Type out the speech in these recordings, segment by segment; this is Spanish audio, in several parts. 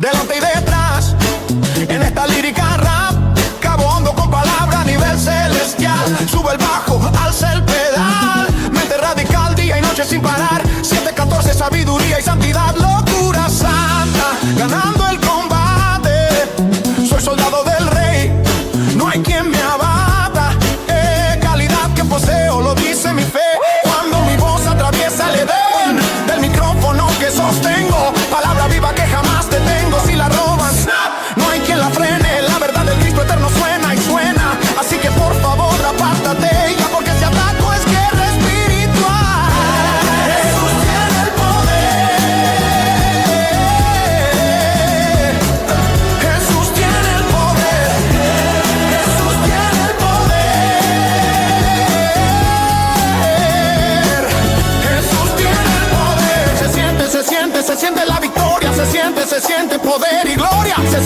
delante y detrás. En esta lírica rap, cabo hondo con palabra a nivel celestial. Sube el bajo, alza el pedal, mente radical, día y noche sin parar. 714, sabiduría y santidad, locura santa, ganando el combate. Soy soldado del rey, no hay quien me abata. Calidad que poseo, lo dice mi fe. Cuando mi voz atraviesa el edén del micrófono que sostengo, palabra viva que jamás detengo. Si la roban, snap, no hay quien la frene. La verdad del Cristo eterno suena y suena. Así que por favor apártate ya, porque si ataco es guerra espiritual. Jesús tiene el poder. Jesús tiene el poder. Jesús tiene el poder. Jesús tiene el poder. Se siente la victoria. Se siente poder y gloria. Se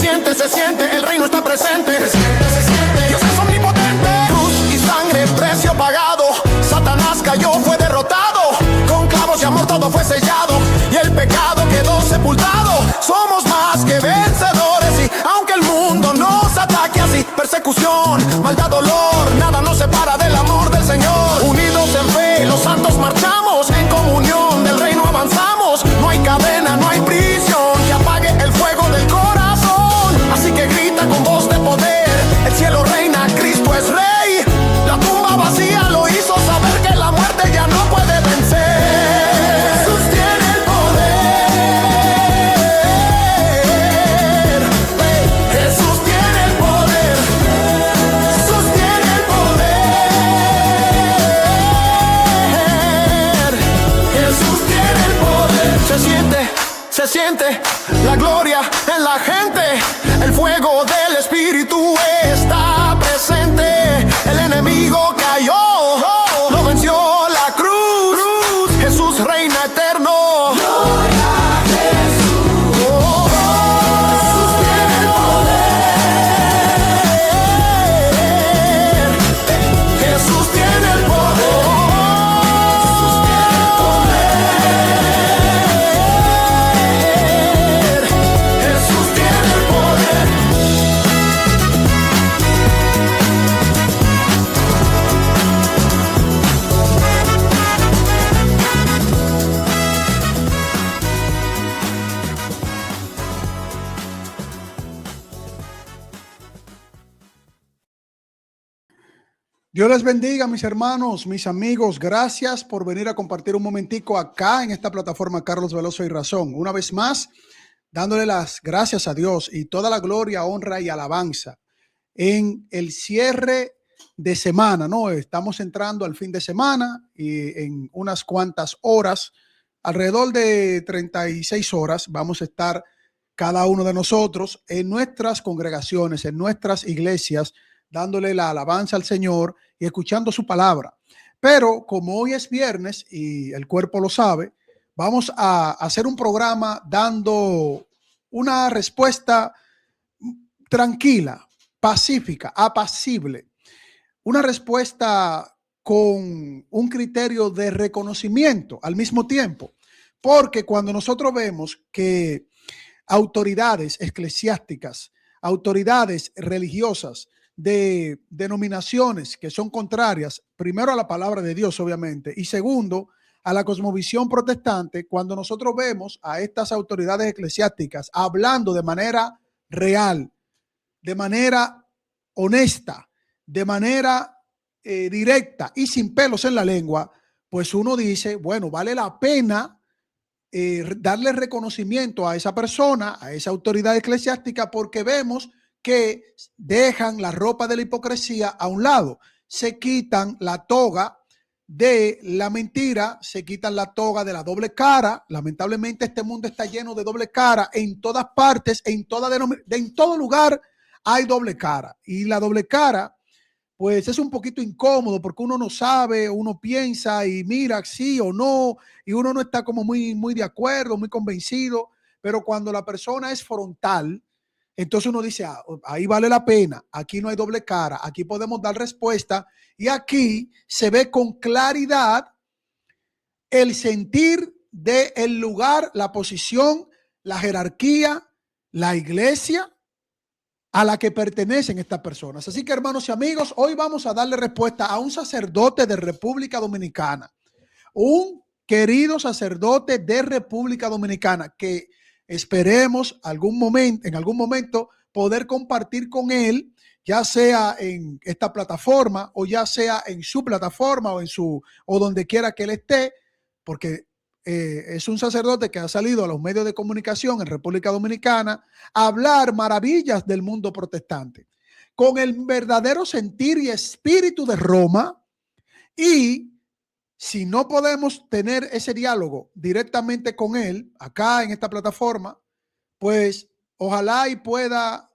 siente, el reino está presente. Se siente, Dios es omnipotente. Cruz y sangre, precio pagado. Satanás cayó, fue derrotado. Con clavos y amor todo fue sellado. Y el pecado quedó sepultado. Somos más que vencedores. Y aunque el mundo nos ataque así, persecución, maldad, dolor, nada nos separa del amor del Señor. Unidos en fe, los santos marchamos. En comunión del reino avanzamos. No hay cadena, no hay prisión que apague el fuego del corazón. Así que grita con voz de poder. El cielo reina, Cristo es rey. La tumba vacía lo hizo saber que la muerte ya no puede vencer. Jesús tiene el poder. Jesús tiene el poder. Jesús tiene el poder. Jesús tiene el poder. Se siente la gloria en la gente. El fuego del Espíritu está presente. El enemigo cayó, lo venció la cruz. Jesús reina eterno. Gloria a Jesús. Jesús tiene el poder. Jesús tiene el poder. Jesús tiene el poder. Jesús tiene el poder. Dios les bendiga, mis hermanos, mis amigos. Gracias por venir a compartir un momentico acá en esta plataforma Carlos Veloso y Razón. Una vez más, dándole las gracias a Dios y toda la gloria, honra y alabanza en el cierre de semana, ¿no? Estamos entrando al fin de semana y en unas cuantas horas, alrededor de 36 horas, vamos a estar cada uno de nosotros en nuestras congregaciones, en nuestras iglesias, dándole la alabanza al Señor y escuchando su palabra. Pero como hoy es viernes y el cuerpo lo sabe, vamos a hacer un programa dando una respuesta tranquila, pacífica, apacible, una respuesta con un criterio de reconocimiento al mismo tiempo, porque cuando nosotros vemos que autoridades eclesiásticas, autoridades religiosas, de denominaciones que son contrarias, primero a la palabra de Dios, obviamente, y segundo, a la cosmovisión protestante, cuando nosotros vemos a estas autoridades eclesiásticas hablando de manera real, de manera honesta, de manera directa y sin pelos en la lengua, pues uno dice, bueno, vale la pena darle reconocimiento a esa persona, a esa autoridad eclesiástica, porque vemos que dejan la ropa de la hipocresía a un lado, se quitan la toga de la mentira, se quitan la toga de la doble cara. Lamentablemente este mundo está lleno de doble cara en todas partes, en todo lugar hay doble cara, y la doble cara pues es un poquito incómodo porque uno no sabe, uno piensa y mira sí o no, y uno no está como muy de acuerdo, muy convencido, pero cuando la persona es frontal, entonces uno dice, ahí vale la pena, aquí no hay doble cara, aquí podemos dar respuesta, y aquí se ve con claridad el sentir del lugar, la posición, la jerarquía, la iglesia a la que pertenecen estas personas. Así que, hermanos y amigos, hoy vamos a darle respuesta a un sacerdote de República Dominicana, un querido sacerdote de República Dominicana que esperemos en algún momento poder compartir con él, ya sea en esta plataforma o ya sea en su plataforma o donde quiera que él esté, porque es un sacerdote que ha salido a los medios de comunicación en República Dominicana a hablar maravillas del mundo protestante con el verdadero sentir y espíritu de Roma. Y si no podemos tener ese diálogo directamente con él acá en esta plataforma, pues ojalá y pueda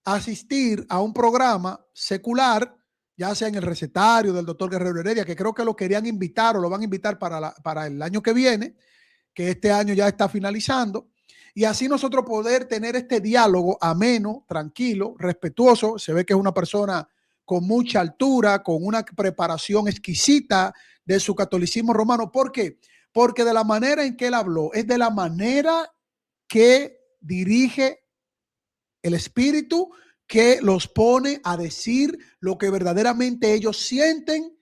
asistir a un programa secular, ya sea en el recetario del doctor Guerrero Heredia, que creo que lo querían invitar o lo van a invitar para el año que viene, que este año ya está finalizando, y así nosotros poder tener este diálogo ameno, tranquilo, respetuoso. Se ve que es una persona con mucha altura, con una preparación exquisita de su catolicismo romano. ¿Por qué? Porque de la manera en que él habló, es de la manera que dirige el espíritu, que los pone a decir lo que verdaderamente ellos sienten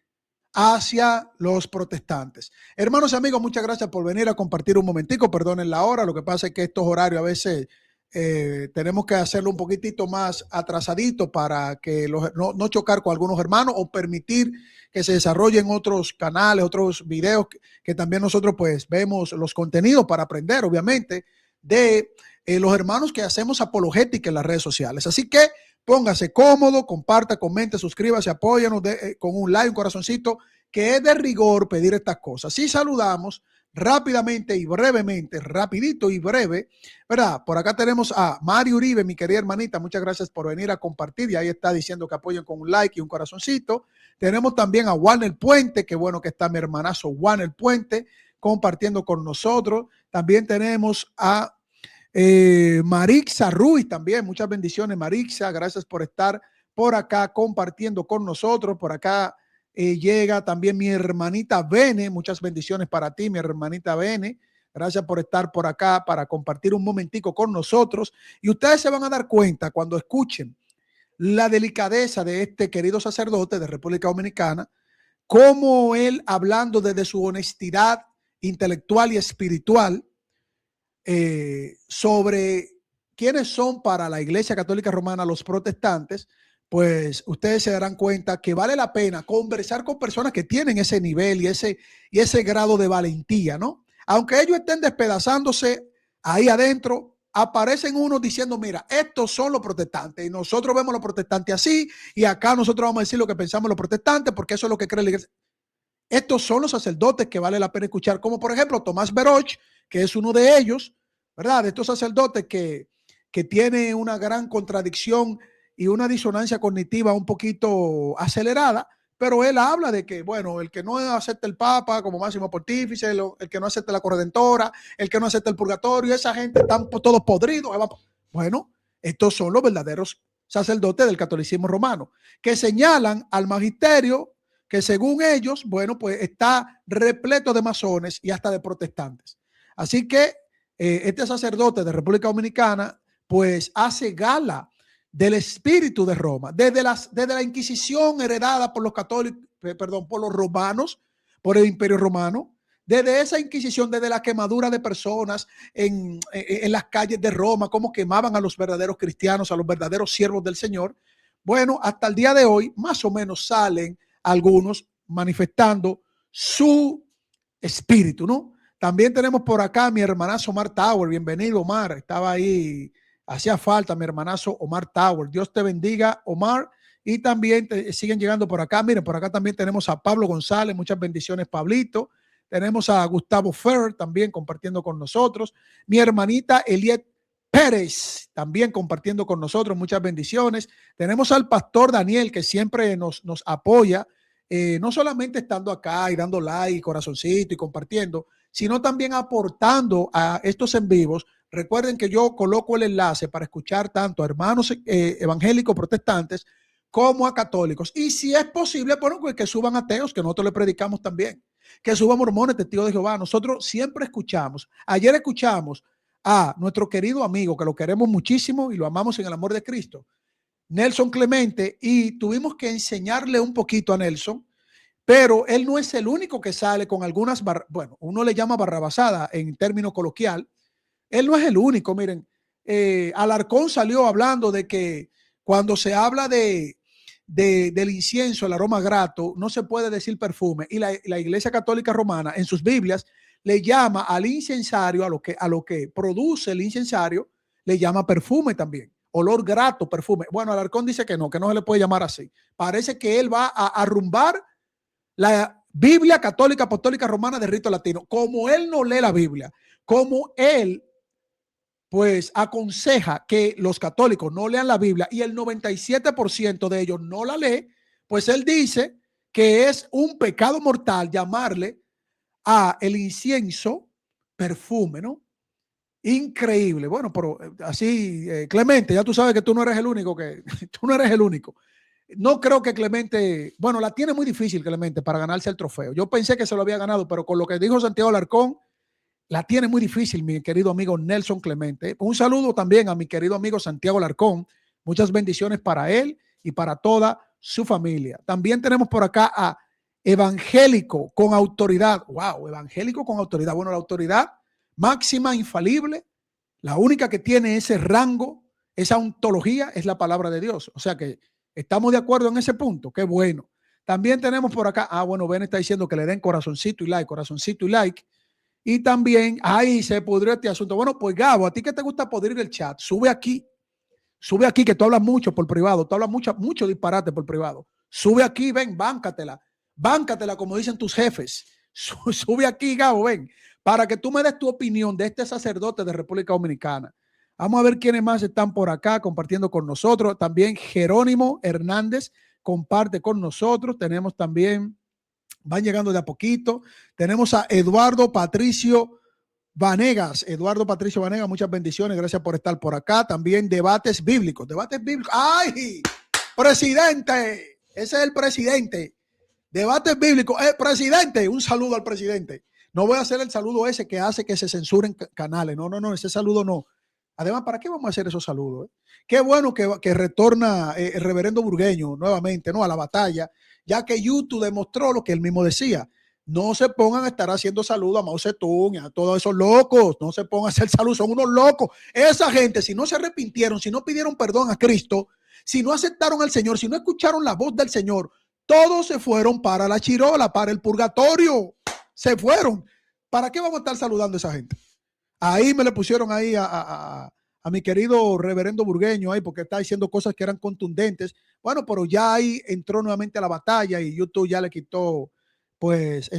hacia los protestantes. Hermanos y amigos, muchas gracias por venir a compartir un momentico. Perdonen la hora, lo que pasa es que estos horarios a veces tenemos que hacerlo un poquitito más atrasadito para que no chocar con algunos hermanos o permitir que se desarrollen otros canales, otros videos que también nosotros pues vemos los contenidos para aprender, obviamente, de los hermanos que hacemos apologética en las redes sociales. Así que póngase cómodo, comparta, comente, suscríbase, apóyanos con un like, un corazoncito, que es de rigor pedir estas cosas. Sí, saludamos rápidamente y brevemente, rapidito y breve, ¿verdad? Por acá tenemos a Mari Uribe, mi querida hermanita, muchas gracias por venir a compartir, y ahí está diciendo que apoyen con un like y un corazoncito. Tenemos también a Warner Puente, que bueno que está mi hermanazo Warner Puente compartiendo con nosotros. También tenemos a Marixa Ruiz, también muchas bendiciones, Marixa, gracias por estar por acá compartiendo con nosotros. Por acá llega también mi hermanita Bene, muchas bendiciones para ti, mi hermanita Bene, gracias por estar por acá para compartir un momentico con nosotros. Y ustedes se van a dar cuenta cuando escuchen la delicadeza de este querido sacerdote de República Dominicana, cómo él, hablando desde su honestidad intelectual y espiritual, sobre quiénes son para la Iglesia Católica Romana los protestantes, pues ustedes se darán cuenta que vale la pena conversar con personas que tienen ese nivel y ese grado de valentía, ¿no? Aunque ellos estén despedazándose ahí adentro, aparecen unos diciendo, mira, estos son los protestantes y nosotros vemos los protestantes así, y acá nosotros vamos a decir lo que pensamos los protestantes porque eso es lo que cree la Iglesia. Estos son los sacerdotes que vale la pena escuchar, como por ejemplo Tomás Veroch, que es uno de ellos, ¿verdad? De estos sacerdotes que tiene una gran contradicción y una disonancia cognitiva un poquito acelerada, pero él habla de que, bueno, el que no acepta el Papa como máximo pontífice, el que no acepta la corredentora, el que no acepta el purgatorio, esa gente están todos podridos. Bueno, estos son los verdaderos sacerdotes del catolicismo romano, que señalan al magisterio que según ellos, bueno, pues está repleto de masones y hasta de protestantes. Así que este sacerdote de República Dominicana pues hace gala del espíritu de Roma, desde la Inquisición heredada por los católicos, por los romanos, por el Imperio Romano, desde esa Inquisición, desde la quemadura de personas en las calles de Roma, cómo quemaban a los verdaderos cristianos, a los verdaderos siervos del Señor. Bueno, hasta el día de hoy, más o menos salen algunos manifestando su espíritu, ¿no? También tenemos por acá a mi hermanazo Omar Tower. Bienvenido, Omar. Estaba ahí, hacía falta mi hermanazo Omar Tower. Dios te bendiga, Omar. Y también siguen llegando por acá. Miren, por acá también tenemos a Pablo González. Muchas bendiciones, Pablito. Tenemos a Gustavo Fer también compartiendo con nosotros. Mi hermanita Eliet Pérez también compartiendo con nosotros. Muchas bendiciones. Tenemos al pastor Daniel, que siempre nos apoya, no solamente estando acá y dando like, corazoncito y compartiendo, sino también aportando a estos en vivos. Recuerden que yo coloco el enlace para escuchar tanto a hermanos evangélicos protestantes como a católicos. Y si es posible, bueno, pues que suban ateos, que nosotros le predicamos también. Que suban mormones, testigos de Jehová. Nosotros siempre escuchamos. Ayer escuchamos a nuestro querido amigo, que lo queremos muchísimo y lo amamos en el amor de Cristo, Nelson Clemente, y tuvimos que enseñarle un poquito a Nelson, pero él no es el único que sale con algunas, bueno, uno le llama barrabasada en término coloquial. Él no es el único, miren. Alarcón salió hablando de que cuando se habla del incienso, el aroma grato, no se puede decir perfume. Y la Iglesia Católica Romana en sus Biblias le llama al incensario, a lo que produce el incensario, le llama perfume también. Olor grato, perfume. Bueno, Alarcón dice que no se le puede llamar así. Parece que él va a arrumbar la Biblia Católica Apostólica Romana de rito latino. Como él no lee la Biblia, como él pues aconseja que los católicos no lean la Biblia y el 97% de ellos no la lee, pues él dice que es un pecado mortal llamarle a el incienso perfume, ¿no? Increíble. Bueno, pero así, Clemente, ya tú sabes que tú no eres el único tú no eres el único. No creo que Clemente, bueno, la tiene muy difícil Clemente para ganarse el trofeo. Yo pensé que se lo había ganado, pero con lo que dijo Santiago Alarcón, la tiene muy difícil mi querido amigo Nelson Clemente. Un saludo también a mi querido amigo Santiago Alarcón. Muchas bendiciones para él y para toda su familia. También tenemos por acá a Evangélico con autoridad. Wow, Evangélico con autoridad. Bueno, la autoridad máxima, infalible, la única que tiene ese rango, esa ontología, es la palabra de Dios. O sea que estamos de acuerdo en ese punto. Qué bueno. También tenemos por acá, bueno, Ben está diciendo que le den corazoncito y like. Y también, se pudrió este asunto. Bueno, pues Gabo, a ti que te gusta podrir el chat, sube aquí que tú hablas mucho por privado, tú hablas mucho disparate por privado. Sube aquí, ven, báncatela como dicen tus jefes. Sube aquí, Gabo, ven, para que tú me des tu opinión de este sacerdote de República Dominicana. Vamos a ver quiénes más están por acá compartiendo con nosotros. También Jerónimo Hernández comparte con nosotros. Tenemos también, van llegando de a poquito. Tenemos a Eduardo Patricio Vanegas, muchas bendiciones, gracias por estar por acá. También debates bíblicos. ¡Ay! Presidente, ese es el presidente. Debates bíblicos. Presidente, un saludo al presidente. No voy a hacer el saludo ese que hace que se censuren canales. No, ese saludo no. Además, ¿para qué vamos a hacer esos saludos? Qué bueno que retorna el reverendo Burgueño nuevamente, ¿no? A la batalla, ya que YouTube demostró lo que él mismo decía. No se pongan a estar haciendo saludos a Mao Zedong y a todos esos locos. No se pongan a hacer saludos, son unos locos. Esa gente, si no se arrepintieron, si no pidieron perdón a Cristo, si no aceptaron al Señor, si no escucharon la voz del Señor, todos se fueron para la chirola, para el purgatorio. Se fueron. ¿Para qué vamos a estar saludando a esa gente? Ahí me le pusieron ahí a mi querido reverendo Burgueño ahí porque está diciendo cosas que eran contundentes. Bueno, pero ya ahí entró nuevamente a la batalla y YouTube ya le quitó pues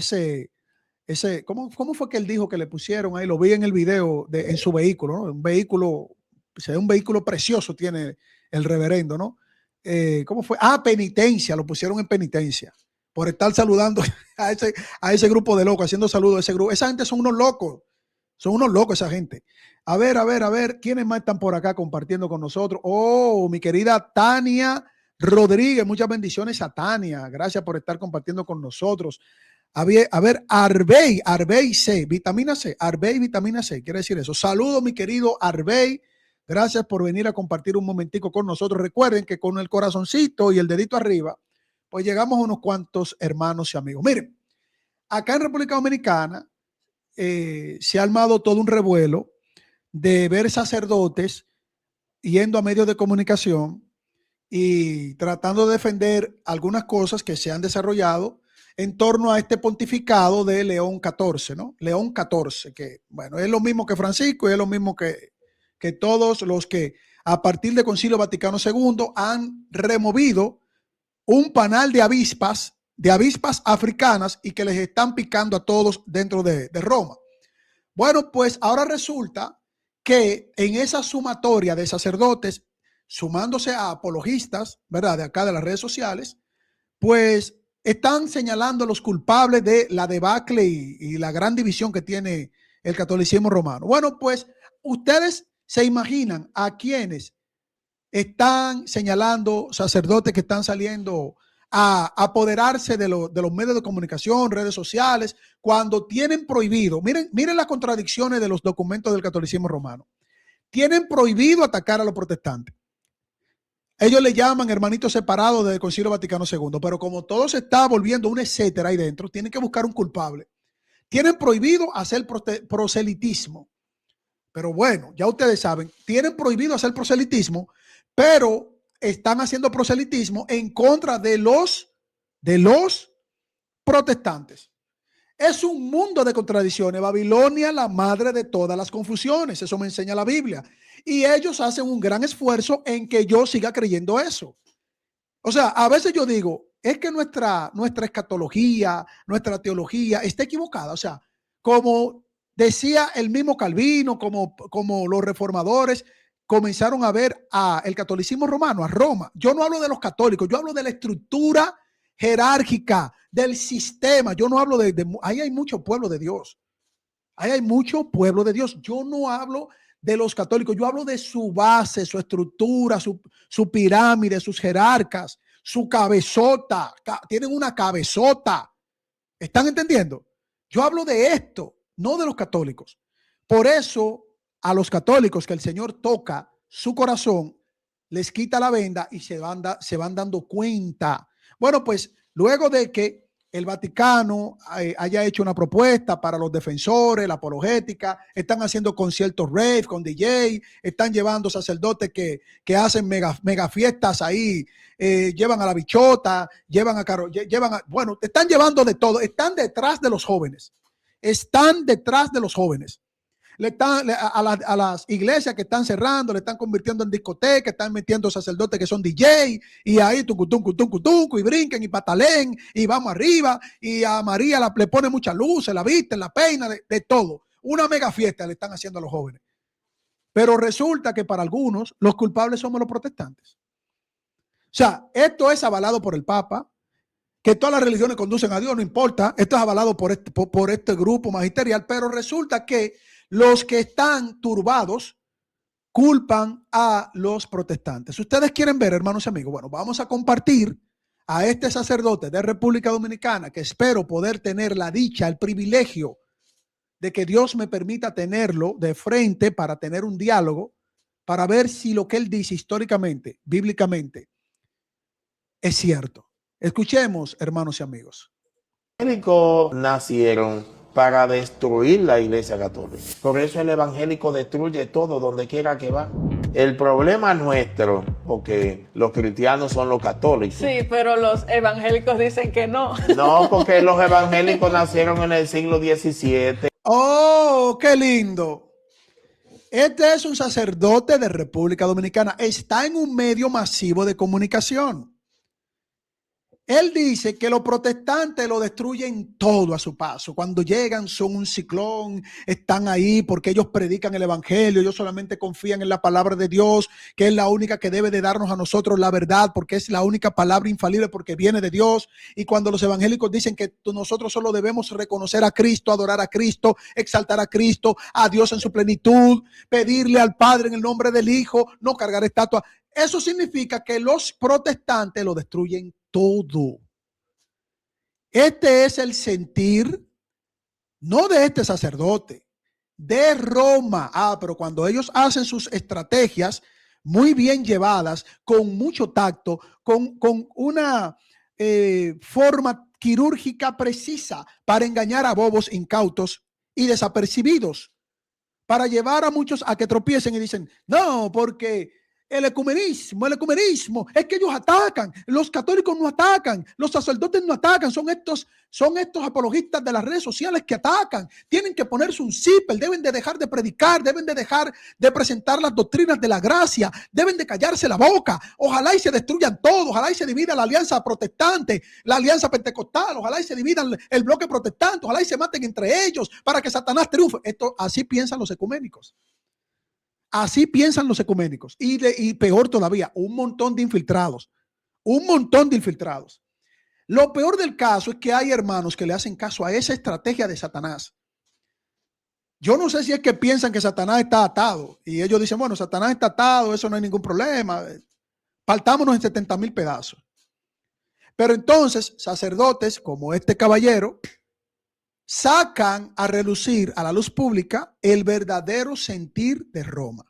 ¿cómo fue que él dijo que le pusieron ahí? Lo vi en el video en su vehículo, ¿no? Un vehículo, un vehículo precioso tiene el reverendo, ¿no? ¿Cómo fue? Penitencia, lo pusieron en penitencia por estar saludando a ese grupo de locos, haciendo saludos a ese grupo. Esa gente son unos locos esa gente. A ver, ¿quiénes más están por acá compartiendo con nosotros? Mi querida Tania Rodríguez, muchas bendiciones a Tania. Gracias por estar compartiendo con nosotros. A ver, Arbey C, vitamina C, Arbey, vitamina C, quiere decir eso. Saludos, mi querido Arbey. Gracias por venir a compartir un momentico con nosotros. Recuerden que con el corazoncito y el dedito arriba, pues llegamos a unos cuantos hermanos y amigos. Miren, acá en República Dominicana se ha armado todo un revuelo de ver sacerdotes yendo a medios de comunicación y tratando de defender algunas cosas que se han desarrollado en torno a este pontificado de León XIV, ¿no? León XIV, que bueno, es lo mismo que Francisco y es lo mismo que todos los que a partir del Concilio Vaticano II han removido un panal de avispas africanas y que les están picando a todos dentro de Roma. Bueno, pues ahora resulta que en esa sumatoria de sacerdotes, sumándose a apologistas, ¿verdad?, de acá de las redes sociales, pues están señalando a los culpables de la debacle y la gran división que tiene el catolicismo romano. Bueno, pues ustedes se imaginan a quienes están señalando, sacerdotes que están saliendo a apoderarse de los medios de comunicación, redes sociales, cuando tienen prohibido, miren las contradicciones de los documentos del catolicismo romano. Tienen prohibido atacar a los protestantes. Ellos le llaman hermanitos separados del Concilio Vaticano II, pero como todo se está volviendo un etcétera ahí dentro, tienen que buscar un culpable. Tienen prohibido hacer proselitismo. Pero bueno, ya ustedes saben, tienen prohibido hacer proselitismo, pero están haciendo proselitismo en contra de los protestantes. Es un mundo de contradicciones. Babilonia, la madre de todas las confusiones. Eso me enseña la Biblia. Y ellos hacen un gran esfuerzo en que yo siga creyendo eso. O sea, a veces yo digo, es que nuestra escatología, nuestra teología está equivocada. O sea, como decía el mismo Calvino, como los reformadores comenzaron a ver el catolicismo romano, a Roma. Yo no hablo de los católicos, yo hablo de la estructura jerárquica, del sistema. Yo no hablo ahí hay mucho pueblo de Dios. Ahí hay mucho pueblo de Dios. Yo no hablo de los católicos, yo hablo de su base, su estructura, su pirámide, sus jerarcas, su cabezota. Tienen una cabezota. ¿Están entendiendo? Yo hablo de esto, no de los católicos. Por eso a los católicos que el Señor toca su corazón, les quita la venda y se van dando cuenta. Bueno, pues luego de que el Vaticano haya hecho una propuesta para los defensores, la apologética, están haciendo conciertos rave con DJ, están llevando sacerdotes que hacen mega fiestas ahí, llevan a la bichota, bueno, están llevando de todo, están detrás de los jóvenes, a las iglesias que están cerrando, le están convirtiendo en discoteca, están metiendo sacerdotes que son DJ y ahí tucutuncu y brinquen y patalen y vamos arriba y a María le pone mucha luz, se la visten, la peina, de todo. Una mega fiesta le están haciendo a los jóvenes. Pero resulta que para algunos los culpables somos los protestantes. O sea, esto es avalado por el Papa, que todas las religiones conducen a Dios, no importa, esto es avalado por este grupo magisterial, pero resulta que los que están turbados culpan a los protestantes. Ustedes quieren ver, hermanos y amigos, bueno, vamos a compartir a este sacerdote de República Dominicana, que espero poder tener la dicha, el privilegio de que Dios me permita tenerlo de frente para tener un diálogo, para ver si lo que él dice históricamente, bíblicamente, es cierto. Escuchemos, hermanos y amigos. Los evangélicos nacieron para destruir la Iglesia Católica. Por eso el evangélico destruye todo donde quiera que va. El problema nuestro, porque los cristianos son los católicos. Sí, pero los evangélicos dicen que no. No, porque los evangélicos nacieron en el siglo XVII. ¡Oh, qué lindo! Este es un sacerdote de República Dominicana. Está en un medio masivo de comunicación. Él dice que los protestantes lo destruyen todo a su paso. Cuando llegan son un ciclón, están ahí porque ellos predican el evangelio, ellos solamente confían en la palabra de Dios, que es la única que debe de darnos a nosotros la verdad, porque es la única palabra infalible porque viene de Dios. Y cuando los evangélicos dicen que nosotros solo debemos reconocer a Cristo, adorar a Cristo, exaltar a Cristo, a Dios en su plenitud, pedirle al Padre en el nombre del Hijo, no cargar estatua. Eso significa que los protestantes lo destruyen todo. Este es el sentir, no de este sacerdote, de Roma. Pero cuando ellos hacen sus estrategias muy bien llevadas, con mucho tacto, con una forma quirúrgica precisa para engañar a bobos, incautos y desapercibidos, para llevar a muchos a que tropiecen y dicen, no, porque el ecumenismo, es que ellos atacan, los católicos no atacan, los sacerdotes no atacan, son estos apologistas de las redes sociales que atacan, tienen que ponerse un zipper, deben de dejar de predicar, deben de dejar de presentar las doctrinas de la gracia, deben de callarse la boca, ojalá y se destruyan todos, ojalá y se divida la alianza protestante, la alianza pentecostal, ojalá y se dividan el bloque protestante, ojalá y se maten entre ellos para que Satanás triunfe. Así piensan los ecuménicos. Así piensan los ecuménicos y peor todavía, un montón de infiltrados. Lo peor del caso es que hay hermanos que le hacen caso a esa estrategia de Satanás. Yo no sé si es que piensan que Satanás está atado y ellos dicen, bueno, Satanás está atado, eso no hay ningún problema. Partámonos en 70,000 pedazos. Pero entonces sacerdotes como este caballero sacan a relucir a la luz pública el verdadero sentir de Roma.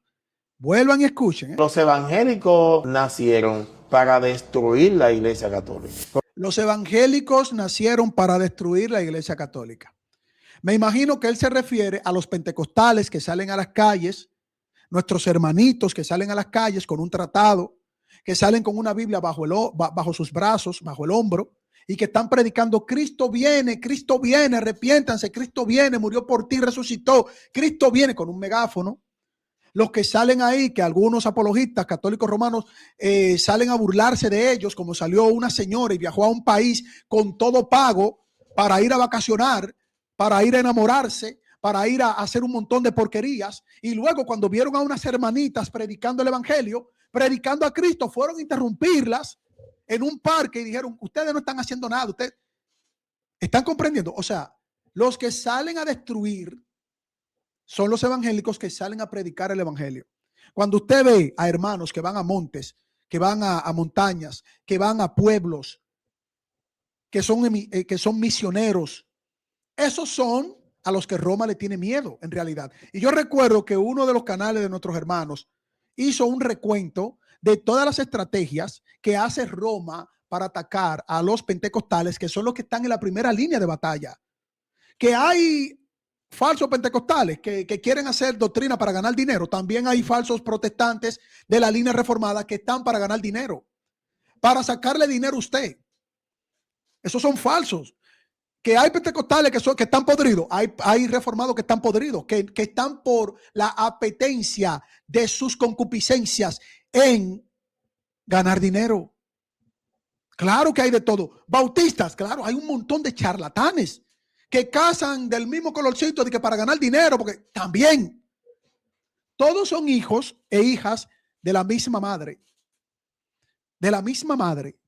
Vuelvan y escuchen. Los evangélicos nacieron para destruir la Iglesia Católica. Los evangélicos nacieron para destruir la Iglesia Católica. Me imagino que él se refiere a los pentecostales que salen a las calles, nuestros hermanitos que salen a las calles con un tratado, que salen con una Biblia bajo sus brazos, bajo el hombro, y que están predicando: Cristo viene, arrepiéntanse, Cristo viene, murió por ti, resucitó, Cristo viene, con un megáfono. Los que salen ahí, que algunos apologistas católicos romanos salen a burlarse de ellos, como salió una señora y viajó a un país con todo pago para ir a vacacionar, para ir a enamorarse, para ir a hacer un montón de porquerías, y luego cuando vieron a unas hermanitas predicando el evangelio, predicando a Cristo, fueron a interrumpirlas en un parque y dijeron: ustedes no están haciendo nada, ustedes están comprendiendo. O sea, los que salen a destruir son los evangélicos que salen a predicar el evangelio. Cuando usted ve a hermanos que van a montes, que van a montañas, que van a pueblos, que son misioneros, esos son a los que Roma le tiene miedo en realidad. Y yo recuerdo que uno de los canales de nuestros hermanos hizo un recuento de todas las estrategias que hace Roma para atacar a los pentecostales, que son los que están en la primera línea de batalla. Que hay falsos pentecostales que quieren hacer doctrina para ganar dinero. También hay falsos protestantes de la línea reformada que están para ganar dinero, para sacarle dinero a usted. Esos son falsos. Que hay pentecostales que están podridos, hay reformados que están podridos, que están por la apetencia de sus concupiscencias en ganar dinero. Claro que hay de todo. Bautistas, claro, hay un montón de charlatanes que casan del mismo colorcito de que para ganar dinero, porque también todos son hijos e hijas de la misma madre. De la misma madre.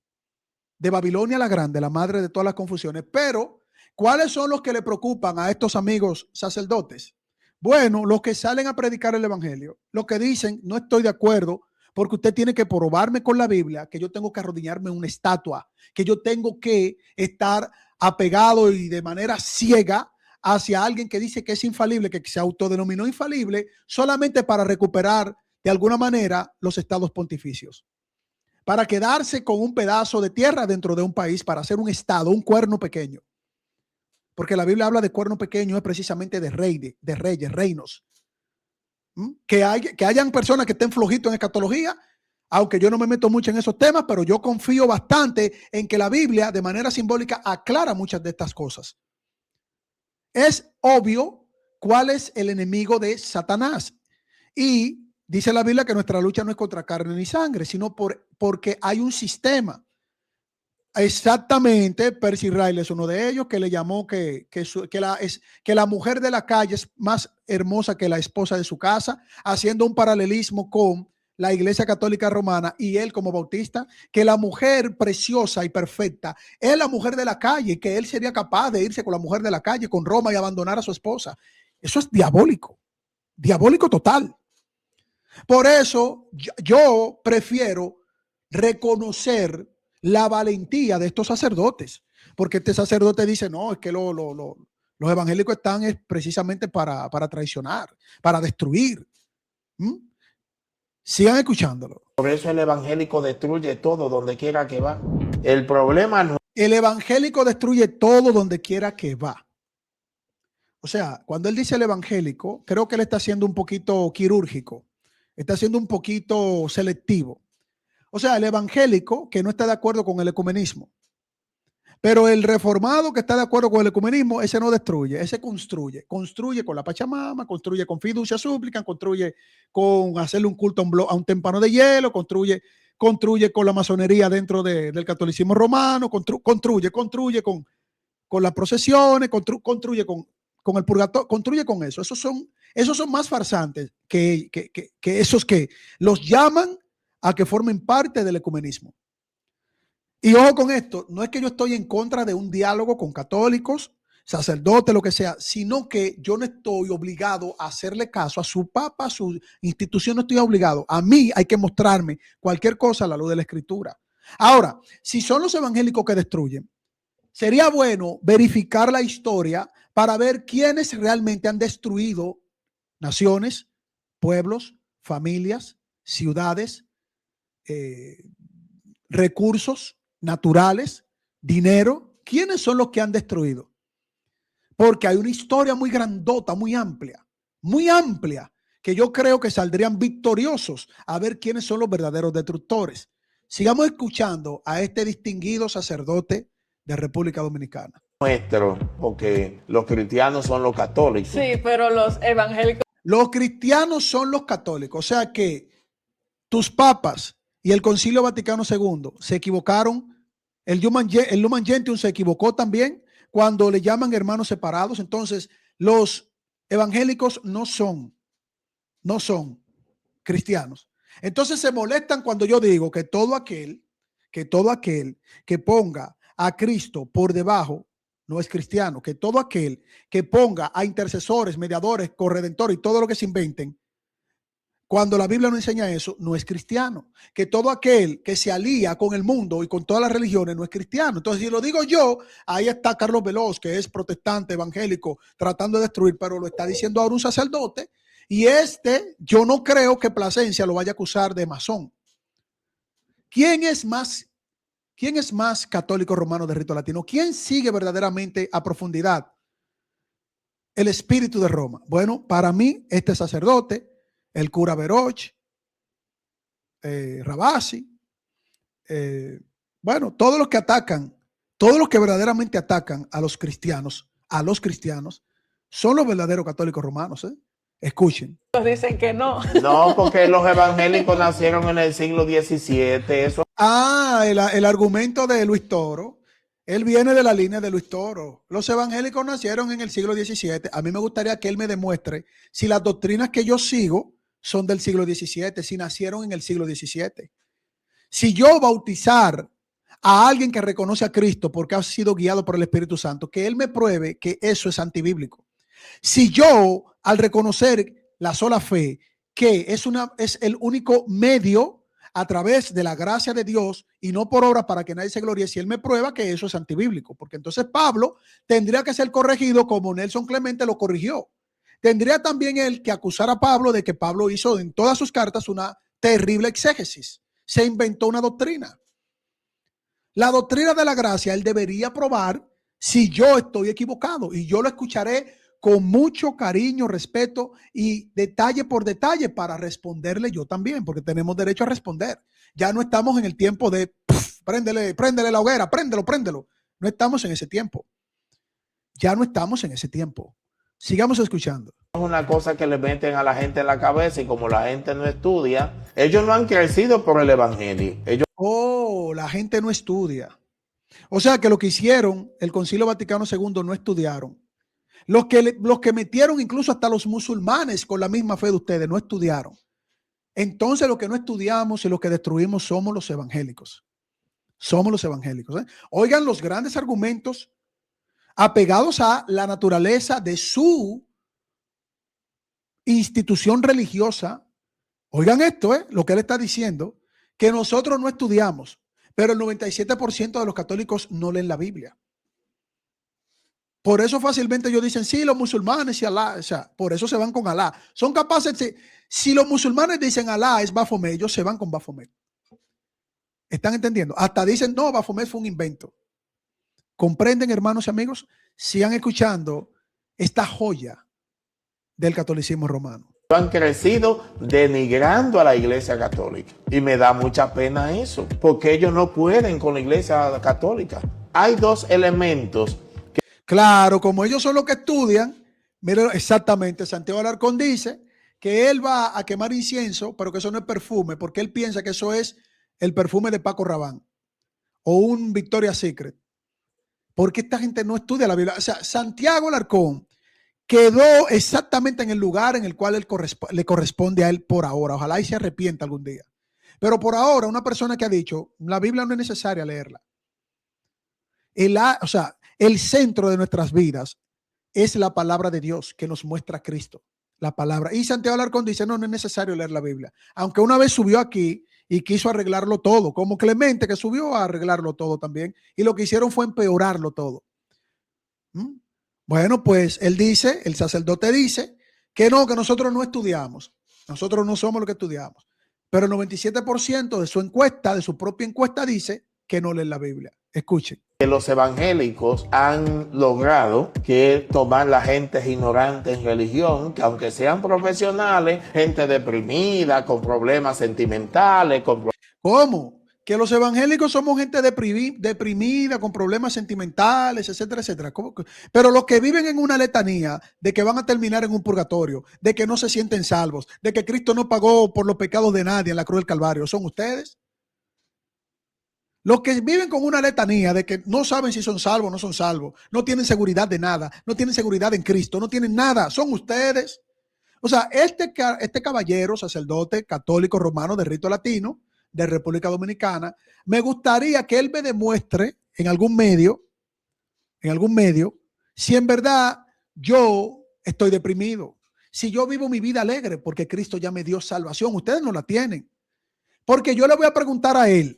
De Babilonia la Grande, la madre de todas las confusiones. Pero, ¿cuáles son los que le preocupan a estos amigos sacerdotes? Bueno, los que salen a predicar el evangelio, los que dicen: no estoy de acuerdo porque usted tiene que probarme con la Biblia que yo tengo que arrodillarme en una estatua, que yo tengo que estar apegado y de manera ciega hacia alguien que dice que es infalible, que se autodenominó infalible solamente para recuperar de alguna manera los estados pontificios, para quedarse con un pedazo de tierra dentro de un país, para hacer un estado, un cuerno pequeño. Porque la Biblia habla de cuerno pequeño, es precisamente de reyes, reinos. Que hayan personas que estén flojitos en escatología, aunque yo no me meto mucho en esos temas, pero yo confío bastante en que la Biblia de manera simbólica aclara muchas de estas cosas. Es obvio cuál es el enemigo de Satanás. Y dice la Biblia que nuestra lucha no es contra carne ni sangre, sino porque hay un sistema. Exactamente, Percy Riley es uno de ellos, que le llamó que la mujer de la calle es más hermosa que la esposa de su casa, haciendo un paralelismo con la Iglesia Católica Romana, y él como bautista, que la mujer preciosa y perfecta es la mujer de la calle, que él sería capaz de irse con la mujer de la calle, con Roma, y abandonar a su esposa. Eso es diabólico, diabólico total. Por eso yo prefiero reconocer la valentía de estos sacerdotes, porque este sacerdote dice: no, es que los evangélicos están precisamente para traicionar, para destruir. Sigan escuchándolo. Por eso el evangélico destruye todo donde quiera que va. El problema no. El evangélico destruye todo donde quiera que va. O sea, cuando él dice el evangélico, creo que él está siendo un poquito quirúrgico, está siendo un poquito selectivo. O sea, el evangélico que no está de acuerdo con el ecumenismo. Pero el reformado que está de acuerdo con el ecumenismo, ese no destruye, ese construye. Construye con la Pachamama, construye con fiducia súplica, construye con hacerle un culto a un témpano de hielo, construye con la masonería dentro del catolicismo romano, construye con las procesiones, construye con el purgatorio, construye con eso. Esos son más farsantes que esos que los llaman a que formen parte del ecumenismo. Y ojo con esto, no es que yo estoy en contra de un diálogo con católicos, sacerdotes, lo que sea, sino que yo no estoy obligado a hacerle caso a su papa, a su institución, no estoy obligado. A mí hay que mostrarme cualquier cosa a la luz de la Escritura. Ahora, si son los evangélicos que destruyen, sería bueno verificar la historia para ver quiénes realmente han destruido naciones, pueblos, familias, ciudades, eh, recursos naturales, dinero. ¿Quiénes son los que han destruido? Porque hay una historia muy grandota, muy amplia, que yo creo que saldrían victoriosos a ver quiénes son los verdaderos destructores. Sigamos escuchando a este distinguido sacerdote de República Dominicana. Nuestro, porque los cristianos son los católicos. Sí, pero los evangélicos. Los cristianos son los católicos, o sea que tus papas y el Concilio Vaticano II se equivocaron. El Lumen Gentium se equivocó también cuando le llaman hermanos separados. Entonces, los evangélicos no son cristianos. Entonces se molestan cuando yo digo que todo aquel que ponga a Cristo por debajo no es cristiano, que todo aquel que ponga a intercesores, mediadores, corredentores y todo lo que se inventen, cuando la Biblia no enseña eso, no es cristiano. Que todo aquel que se alía con el mundo y con todas las religiones no es cristiano. Entonces, si lo digo yo, ahí está Carlos Veloz, que es protestante, evangélico, tratando de destruir, pero lo está diciendo ahora un sacerdote. Y yo no creo que Plasencia lo vaya a acusar de masón. ¿Quién es más católico romano de rito latino? ¿Quién sigue verdaderamente a profundidad el espíritu de Roma? Bueno, para mí, este sacerdote, el cura Veroch, Rabasi, bueno, todos los que atacan, todos los que verdaderamente atacan a los cristianos, son los verdaderos católicos romanos. Escuchen. Dicen que no. No, porque los evangélicos nacieron en el siglo XVII. Eso. El argumento de Luis Toro, él viene de la línea de Luis Toro. Los evangélicos nacieron en el siglo XVII. A mí me gustaría que él me demuestre si las doctrinas que yo sigo son del siglo XVII, si nacieron en el siglo XVII. Si yo bautizar a alguien que reconoce a Cristo porque ha sido guiado por el Espíritu Santo, que él me pruebe que eso es antibíblico. Si yo, al reconocer la sola fe, que es el único medio a través de la gracia de Dios y no por obra para que nadie se gloríe, si él me prueba que eso es antibíblico, porque entonces Pablo tendría que ser corregido como Nelson Clemente lo corrigió. Tendría también él que acusar a Pablo de que Pablo hizo en todas sus cartas una terrible exégesis. Se inventó una doctrina. La doctrina de la gracia, él debería probar si yo estoy equivocado, y yo lo escucharé con mucho cariño, respeto y detalle por detalle para responderle yo también, porque tenemos derecho a responder. Ya no estamos en el tiempo de préndele la hoguera, préndelo. No estamos en ese tiempo. Ya no estamos en ese tiempo. Sigamos escuchando. Es una cosa que le meten a la gente en la cabeza, y como la gente no estudia, ellos no han crecido por el evangelio. La gente no estudia. O sea que lo que hicieron el Concilio Vaticano II no estudiaron. Los que metieron incluso hasta los musulmanes con la misma fe de ustedes no estudiaron. Entonces lo que no estudiamos y lo que destruimos somos los evangélicos. Somos los evangélicos. Oigan los grandes argumentos apegados a la naturaleza de su institución religiosa. Oigan esto, lo que él está diciendo, que nosotros no estudiamos, pero el 97% de los católicos no leen la Biblia. Por eso fácilmente ellos dicen, sí, los musulmanes y Alá, o sea, por eso se van con Alá. Son capaces de, si los musulmanes dicen Alá es Baphomet, ellos se van con Baphomet. ¿Están entendiendo? Hasta dicen, no, Baphomet fue un invento. ¿Comprenden, hermanos y amigos? Sigan escuchando esta joya del catolicismo romano. Han crecido denigrando a la iglesia católica. Y me da mucha pena eso, porque ellos no pueden con la iglesia católica. Hay dos elementos. Claro, como ellos son los que estudian, miren exactamente, Santiago Alarcón dice que él va a quemar incienso, pero que eso no es perfume, porque él piensa que eso es el perfume de Paco Rabanne o un Victoria's Secret. Porque esta gente no estudia la Biblia. O sea, Santiago Alarcón quedó exactamente en el lugar en el cual le corresponde a él por ahora. Ojalá y se arrepienta algún día. Pero por ahora, una persona que ha dicho, la Biblia no es necesaria leerla. El centro de nuestras vidas es la palabra de Dios que nos muestra a Cristo. La palabra. Y Santiago Alarcón dice, no es necesario leer la Biblia. Aunque una vez subió aquí y quiso arreglarlo todo, como Clemente, que subió a arreglarlo todo también, y lo que hicieron fue empeorarlo todo. Bueno, pues él dice, el sacerdote dice, que no, que nosotros no estudiamos, nosotros no somos los que estudiamos, pero el 97% de su encuesta, de su propia encuesta, dice que no leen la Biblia. Escuchen. Que los evangélicos han logrado que tomar la gente ignorante en religión, que aunque sean profesionales, gente deprimida, con problemas sentimentales, ¿Cómo? Que los evangélicos somos gente deprimida, con problemas sentimentales, etcétera, etcétera. Pero los que viven en una letanía de que van a terminar en un purgatorio, de que no se sienten salvos, de que Cristo no pagó por los pecados de nadie en la cruz del Calvario, ¿son ustedes? Los que viven con una letanía de que no saben si son salvos o no son salvos, no tienen seguridad de nada, no tienen seguridad en Cristo, no tienen nada, son ustedes. O sea, este caballero, sacerdote católico romano de rito latino, de República Dominicana, me gustaría que él me demuestre en algún medio, si en verdad yo estoy deprimido, si yo vivo mi vida alegre porque Cristo ya me dio salvación. Ustedes no la tienen. Porque yo le voy a preguntar a él,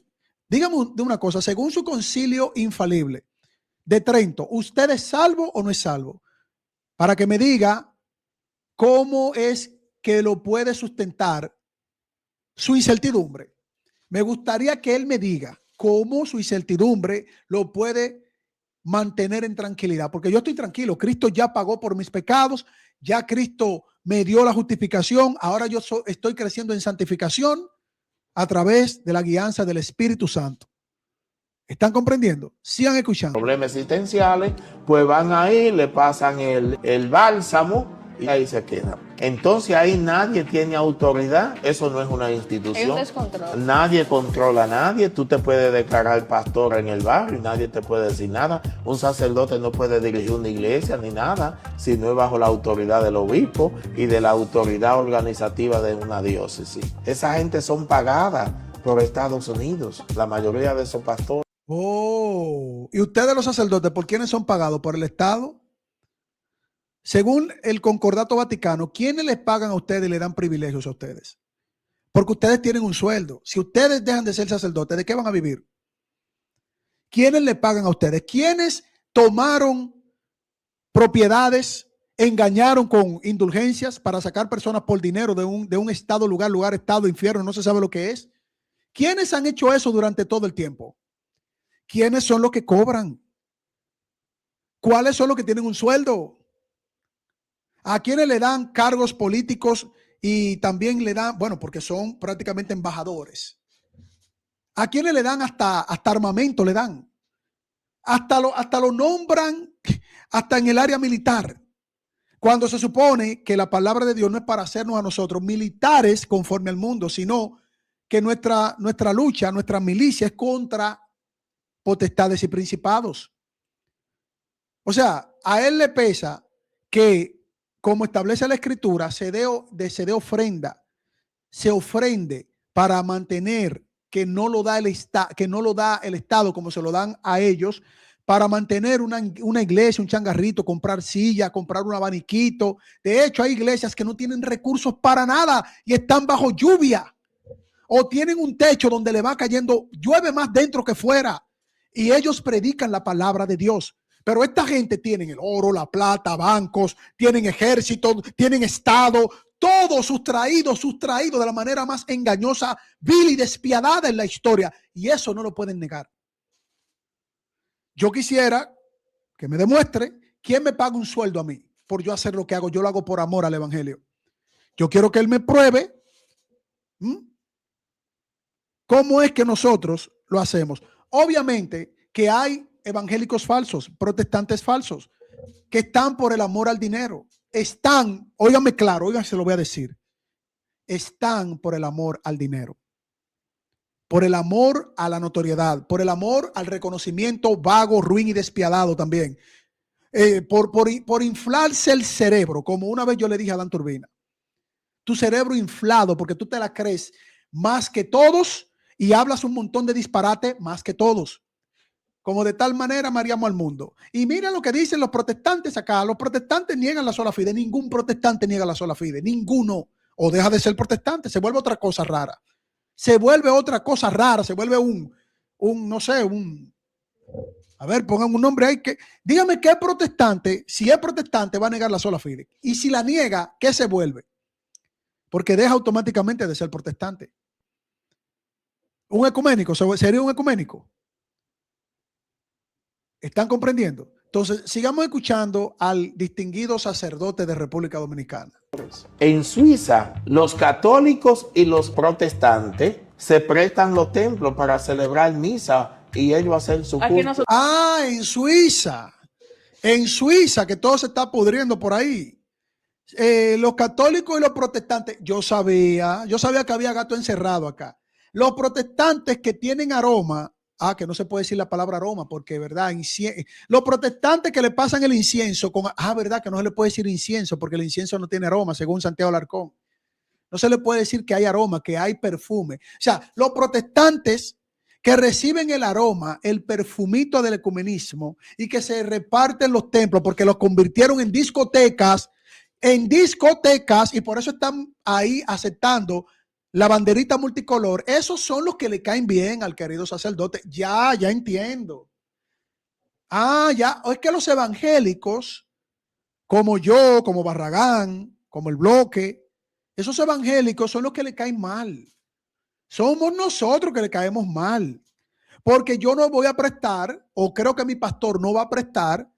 dígame de una cosa, según su concilio infalible de Trento, ¿usted es salvo o no es salvo? Para que me diga cómo es que lo puede sustentar su incertidumbre. Me gustaría que él me diga cómo su incertidumbre lo puede mantener en tranquilidad, porque yo estoy tranquilo. Cristo ya pagó por mis pecados, ya Cristo me dio la justificación, ahora yo estoy creciendo en santificación a través de la guianza del Espíritu Santo. ¿Están comprendiendo? Sigan escuchando. Problemas existenciales, pues van ahí, le pasan el bálsamo y ahí se quedan. Entonces ahí nadie tiene autoridad, eso no es una institución. Nadie controla a nadie, tú te puedes declarar pastor en el barrio y nadie te puede decir nada. Un sacerdote no puede dirigir una iglesia ni nada, si no es bajo la autoridad del obispo y de la autoridad organizativa de una diócesis. Esa gente son pagadas por Estados Unidos, la mayoría de esos pastores. Oh, ¿y ustedes los sacerdotes por quiénes son pagados? ¿Por el Estado? Según el Concordato Vaticano, ¿quiénes les pagan a ustedes y le dan privilegios a ustedes? Porque ustedes tienen un sueldo. Si ustedes dejan de ser sacerdotes, ¿de qué van a vivir? ¿Quiénes le pagan a ustedes? ¿Quiénes tomaron propiedades, engañaron con indulgencias para sacar personas por dinero de un estado, lugar, estado, infierno, no se sabe lo que es? ¿Quiénes han hecho eso durante todo el tiempo? ¿Quiénes son los que cobran? ¿Cuáles son los que tienen un sueldo? ¿A quiénes le dan cargos políticos y también le dan, bueno, porque son prácticamente embajadores? ¿A quiénes le dan hasta armamento le dan? Hasta lo nombran, hasta en el área militar. Cuando se supone que la palabra de Dios no es para hacernos a nosotros militares conforme al mundo, sino que nuestra lucha, nuestra milicia es contra potestades y principados. O sea, a él le pesa que, como establece la Escritura, se dé ofrenda, se ofrende para mantener que no lo da el Estado como se lo dan a ellos, para mantener una iglesia, un changarrito, comprar silla, comprar un abaniquito. De hecho, hay iglesias que no tienen recursos para nada y están bajo lluvia, o tienen un techo donde le va cayendo, llueve más dentro que fuera, y ellos predican la palabra de Dios. Pero esta gente tienen el oro, la plata, bancos, tienen ejército, tienen estado, todo sustraído de la manera más engañosa, vil y despiadada en la historia. Y eso no lo pueden negar. Yo quisiera que me demuestre quién me paga un sueldo a mí por yo hacer lo que hago. Yo lo hago por amor al evangelio. Yo quiero que él me pruebe cómo es que nosotros lo hacemos. Obviamente que hay evangélicos falsos, protestantes falsos, que están por el amor al dinero. Están, óigame claro, óigame, se lo voy a decir. Están por el amor al dinero, por el amor a la notoriedad, por el amor al reconocimiento vago, ruin y despiadado también. Por inflarse el cerebro, como una vez yo le dije a Dan Turbina. Tu cerebro inflado porque tú te la crees más que todos y hablas un montón de disparate más que todos. Como de tal manera mareamos al mundo. Y mira lo que dicen los protestantes acá. Los protestantes niegan la sola fide. Ningún protestante niega la sola fide. Ninguno. O deja de ser protestante. Se vuelve otra cosa rara. se vuelve otra cosa rara, se vuelve no sé, a ver, pongan un nombre ahí. Dígame qué protestante, si es protestante, va a negar la sola fide. Y si la niega, ¿qué se vuelve? Porque deja automáticamente de ser protestante. Un ecuménico, ¿sería un ecuménico? ¿Están comprendiendo? Entonces, sigamos escuchando al distinguido sacerdote de República Dominicana. En Suiza, los católicos y los protestantes se prestan los templos para celebrar misa y ellos hacen su culto. En Suiza. En Suiza, que todo se está pudriendo por ahí. Los católicos y los protestantes, yo sabía que había gato encerrado acá. Los protestantes que tienen aroma, que no se puede decir la palabra aroma porque, ¿verdad? Los protestantes que le pasan el incienso ¿verdad? Que no se le puede decir incienso porque el incienso no tiene aroma, según Santiago Alarcón. No se le puede decir que hay aroma, que hay perfume. O sea, los protestantes que reciben el aroma, el perfumito del ecumenismo y que se reparten los templos porque los convirtieron en discotecas y por eso están ahí aceptando la banderita multicolor. Esos son los que le caen bien al querido sacerdote. Ya entiendo. Es que los evangélicos, como yo, como Barragán, como el Bloque, esos evangélicos son los que le caen mal. Somos nosotros que le caemos mal. Porque yo no voy a prestar, o creo que mi pastor no va a prestar,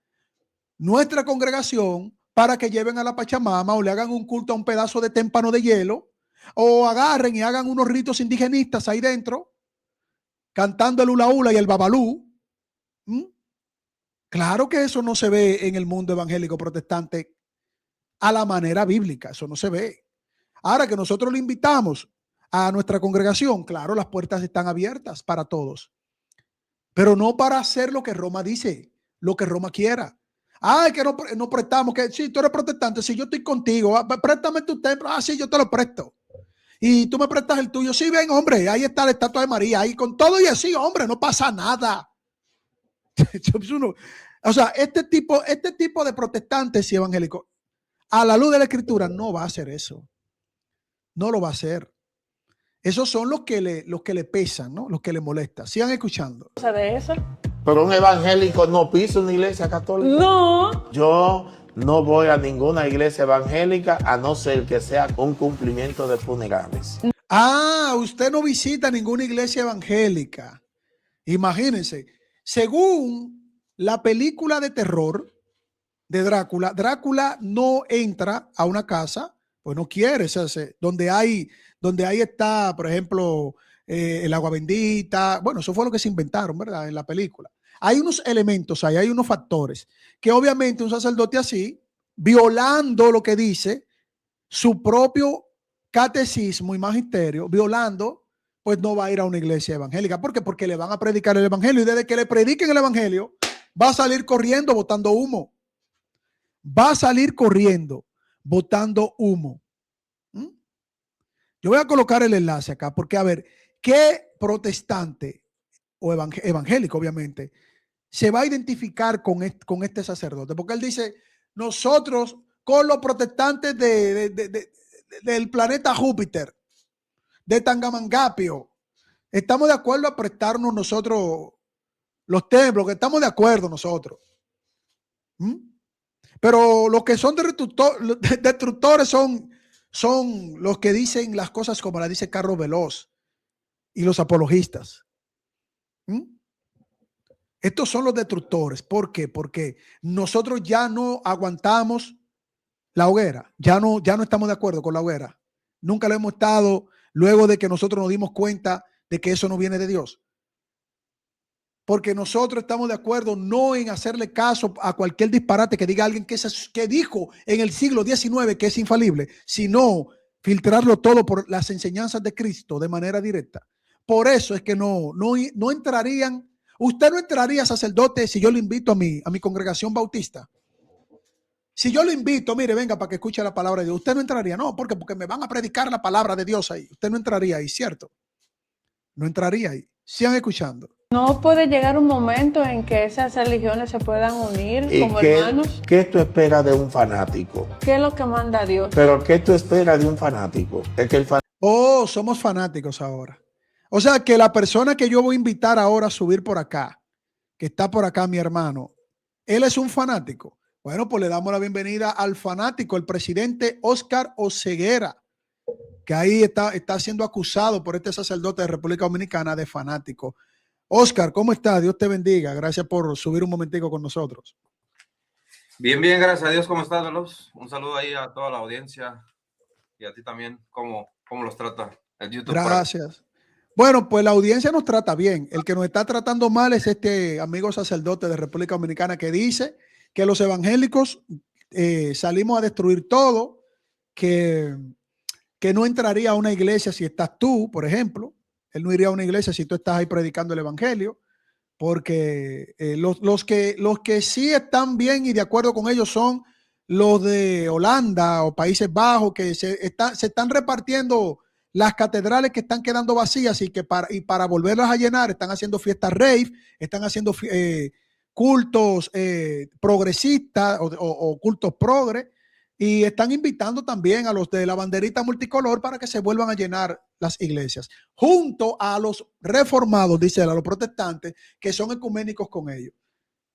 nuestra congregación para que lleven a la Pachamama o le hagan un culto a un pedazo de témpano de hielo, o agarren y hagan unos ritos indigenistas ahí dentro, cantando el hula hula y el babalú. Claro que eso no se ve en el mundo evangélico protestante a la manera bíblica, eso no se ve. Ahora que nosotros le invitamos a nuestra congregación, claro, las puertas están abiertas para todos, pero no para hacer lo que Roma dice, lo que Roma quiera. Que no prestamos, que si tú eres protestante, si yo estoy contigo, préstame tu templo, sí, yo te lo presto. Y tú me prestas el tuyo, sí, ven, hombre, ahí está la estatua de María, ahí con todo y así, hombre, no pasa nada. O sea, este tipo de protestantes y evangélicos, a la luz de la escritura, no va a hacer eso. No lo va a hacer. Esos son los que le pesan, ¿no? Los que le molestan. Sigan escuchando. ¿De eso? Pero un evangélico no pisa una iglesia católica. No. Yo no voy a ninguna iglesia evangélica a no ser que sea un cumplimiento de funerales. Usted no visita ninguna iglesia evangélica. Imagínense, según la película de terror de Drácula no entra a una casa, pues no quiere, donde ahí está, por ejemplo, el agua bendita. Bueno, eso fue lo que se inventaron, ¿verdad? En la película. Hay unos elementos ahí, hay unos factores que obviamente un sacerdote así, violando lo que dice su propio catecismo y magisterio, violando, pues no va a ir a una iglesia evangélica. ¿Por qué? Porque le van a predicar el evangelio y desde que le prediquen el evangelio va a salir corriendo botando humo. Va a salir corriendo botando humo. Yo voy a colocar el enlace acá porque, a ver, ¿qué protestante o evangélico, obviamente, se va a identificar con este sacerdote? Porque él dice, nosotros con los protestantes del planeta Júpiter, de Tangamangapio, estamos de acuerdo a prestarnos nosotros los templos, que estamos de acuerdo nosotros. Pero los que son destructores son los que dicen las cosas como las dice Carlos Veloz y los apologistas. Estos son los destructores. ¿Por qué? Porque nosotros ya no aguantamos la hoguera, ya no estamos de acuerdo con la hoguera. Nunca lo hemos estado luego de que nosotros nos dimos cuenta de que eso no viene de Dios. Porque nosotros estamos de acuerdo no en hacerle caso a cualquier disparate que diga alguien que dijo en el siglo XIX que es infalible, sino filtrarlo todo por las enseñanzas de Cristo de manera directa. Por eso es que no entrarían. Usted no entraría, sacerdote, si yo le invito a mi congregación bautista. Si yo le invito, mire, venga para que escuche la palabra de Dios. Usted no entraría, no, porque me van a predicar la palabra de Dios ahí. Usted no entraría ahí, ¿cierto? No entraría ahí. Sigan escuchando. ¿No puede llegar un momento en que esas religiones se puedan unir como hermanos? ¿Qué tú esperas de un fanático? ¿Qué es lo que manda Dios? Pero ¿qué tú esperas de un fanático? Es que somos fanáticos ahora. O sea que la persona que yo voy a invitar ahora a subir por acá, que está por acá, mi hermano, él es un fanático. Bueno, pues le damos la bienvenida al fanático, el presidente Oscar Oseguera, que ahí está siendo acusado por este sacerdote de República Dominicana de fanático. Oscar, ¿cómo estás? Dios te bendiga. Gracias por subir un momentico con nosotros. Bien, bien, gracias a Dios. ¿Cómo estás, Veloz? Un saludo ahí a toda la audiencia y a ti también. ¿Cómo los trata el YouTube? Gracias. Bueno, pues la audiencia nos trata bien. El que nos está tratando mal es este amigo sacerdote de República Dominicana que dice que los evangélicos salimos a destruir todo, que no entraría a una iglesia si estás tú, por ejemplo. Él no iría a una iglesia si tú estás ahí predicando el evangelio, porque los que sí están bien y de acuerdo con ellos son los de Holanda o Países Bajos, que se están repartiendo las catedrales que están quedando vacías y que para volverlas a llenar están haciendo fiestas rave, están haciendo cultos progresistas o cultos progres, y están invitando también a los de la banderita multicolor para que se vuelvan a llenar las iglesias, junto a los reformados, dice él, a los protestantes, que son ecuménicos con ellos.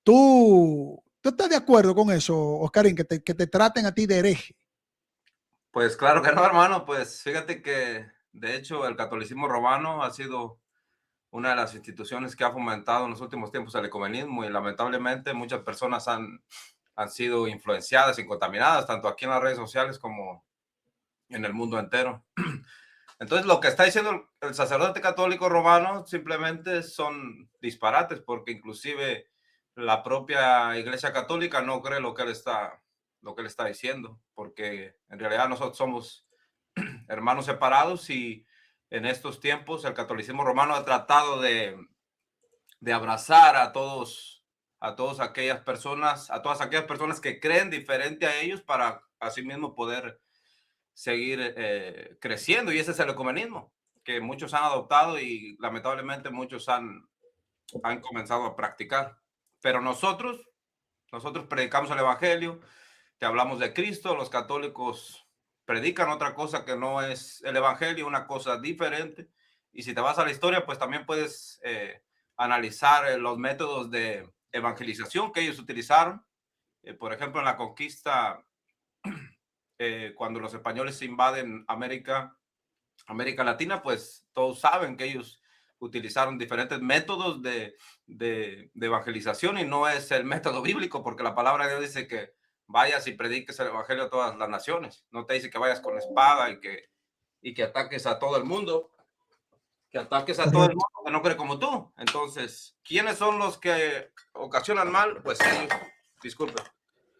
¿Tú estás de acuerdo con eso, Oscarín, que te traten a ti de hereje? Pues claro que no, hermano. Pues fíjate que, de hecho, el catolicismo romano ha sido una de las instituciones que ha fomentado en los últimos tiempos el ecumenismo, y lamentablemente muchas personas han sido influenciadas y contaminadas, tanto aquí en las redes sociales como en el mundo entero. Entonces, lo que está diciendo el sacerdote católico romano simplemente son disparates, porque inclusive la propia Iglesia Católica no cree lo que él está diciendo, porque en realidad nosotros somos hermanos separados, y en estos tiempos el catolicismo romano ha tratado de abrazar a todas aquellas personas que creen diferente a ellos, para asimismo poder seguir creciendo. Y ese es el ecumenismo que muchos han adoptado y lamentablemente muchos han comenzado a practicar. Pero nosotros predicamos el evangelio, te hablamos de Cristo. Los católicos predican otra cosa que no es el evangelio, una cosa diferente. Y si te vas a la historia, pues también puedes analizar los métodos de evangelización que ellos utilizaron. Por ejemplo, en la conquista, cuando los españoles invaden América Latina, pues todos saben que ellos utilizaron diferentes métodos de evangelización, y no es el método bíblico, porque la palabra de Dios dice que vayas y prediques el evangelio a todas las naciones. No te dice que vayas con espada y que ataques a todo el mundo, que no cree como tú. Entonces, ¿quiénes son los que ocasionan mal? Pues ellos. Disculpe.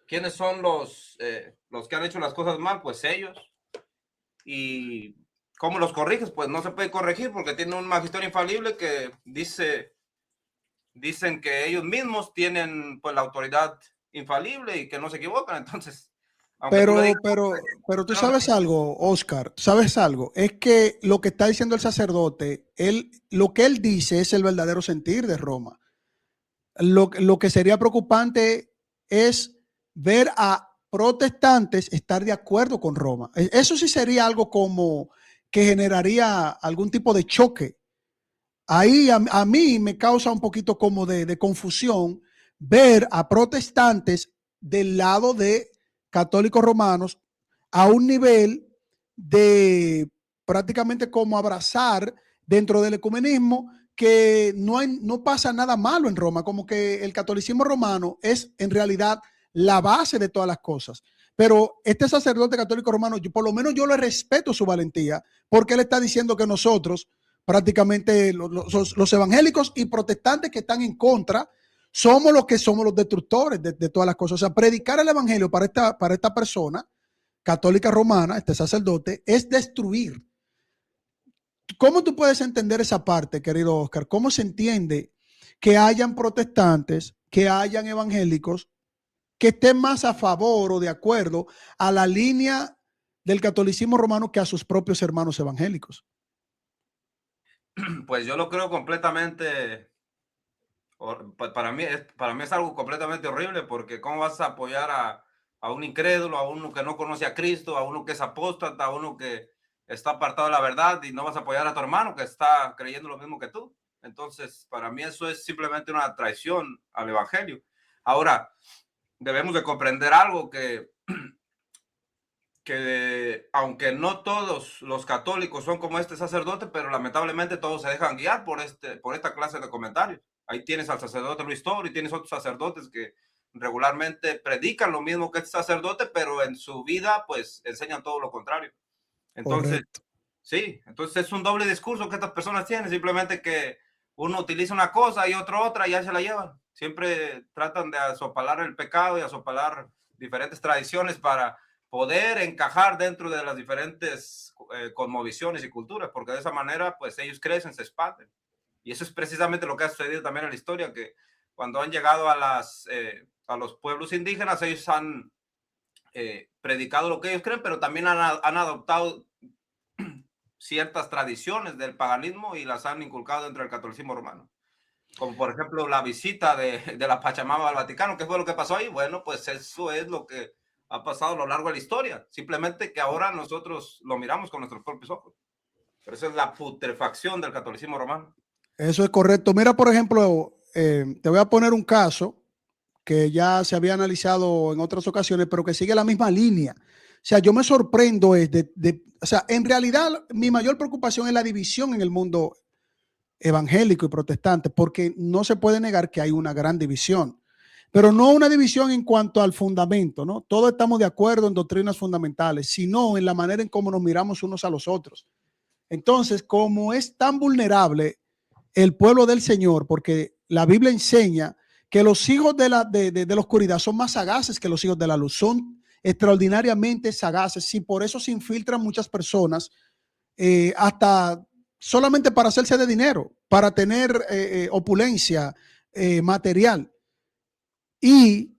¿Quiénes son los que han hecho las cosas mal? Pues ellos. ¿Y cómo los corriges? Pues no se puede corregir, porque tiene un magisterio infalible que dicen que ellos mismos tienen pues la autoridad infalible y que no se equivocan. Entonces, pero tú sabes algo, Oscar, sabes algo, es que lo que está diciendo el sacerdote, lo que él dice es el verdadero sentir de Roma. Lo que sería preocupante es ver a protestantes estar de acuerdo con Roma. Eso sí sería algo como que generaría algún tipo de choque. Ahí a mí me causa un poquito como de confusión ver a protestantes del lado de católicos romanos a un nivel de prácticamente como abrazar dentro del ecumenismo, que no pasa nada malo en Roma, como que el catolicismo romano es en realidad la base de todas las cosas. Pero este sacerdote católico romano, por lo menos yo le respeto su valentía, porque él está diciendo que nosotros, prácticamente los evangélicos y protestantes que están en contra, somos los destructores de todas las cosas. O sea, predicar el evangelio para esta persona católica romana, este sacerdote, es destruir. ¿Cómo tú puedes entender esa parte, querido Oscar? ¿Cómo se entiende que hayan protestantes, que hayan evangélicos que estén más a favor o de acuerdo a la línea del catolicismo romano que a sus propios hermanos evangélicos? Pues yo lo creo completamente. Para mí es algo completamente horrible, porque ¿cómo vas a apoyar a un incrédulo, a uno que no conoce a Cristo, a uno que es apóstata, a uno que está apartado de la verdad y no vas a apoyar a tu hermano que está creyendo lo mismo que tú. Entonces, para mí eso es simplemente una traición al evangelio. Ahora, debemos de comprender algo que aunque no todos los católicos son como este sacerdote, pero lamentablemente todos se dejan guiar por esta clase de comentarios. Ahí tienes al sacerdote Luis Toro y tienes otros sacerdotes que regularmente predican lo mismo que este sacerdote, pero en su vida pues enseñan todo lo contrario. Entonces, Correcto. sí, entonces es un doble discurso que estas personas tienen, simplemente que uno utiliza una cosa y otro otra y ya se la llevan. Siempre tratan de asopalar el pecado y asopalar diferentes tradiciones para poder encajar dentro de las diferentes cosmovisiones y culturas, porque de esa manera pues ellos crecen, se expanden. Y eso es precisamente lo que ha sucedido también en la historia, que cuando han llegado a los pueblos indígenas, ellos han predicado lo que ellos creen, pero también han adoptado ciertas tradiciones del paganismo y las han inculcado dentro del catolicismo romano. Como por ejemplo la visita de la Pachamama al Vaticano. ¿Qué fue lo que pasó ahí? Bueno, pues eso es lo que ha pasado a lo largo de la historia. Simplemente que ahora nosotros lo miramos con nuestros propios ojos. Pero esa es la putrefacción del catolicismo romano. Eso es correcto. Mira, por ejemplo, te voy a poner un caso que ya se había analizado en otras ocasiones, pero que sigue la misma línea. O sea, yo me sorprendo o sea, en realidad mi mayor preocupación es la división en el mundo evangélico y protestante, porque no se puede negar que hay una gran división, pero no una división en cuanto al fundamento, ¿no? Todos estamos de acuerdo en doctrinas fundamentales, sino en la manera en cómo nos miramos unos a los otros. Entonces, como es tan vulnerable el pueblo del Señor, porque la Biblia enseña que los hijos de la oscuridad son más sagaces que los hijos de la luz, son extraordinariamente sagaces, y por eso se infiltran muchas personas hasta solamente para hacerse de dinero, para tener opulencia material. Y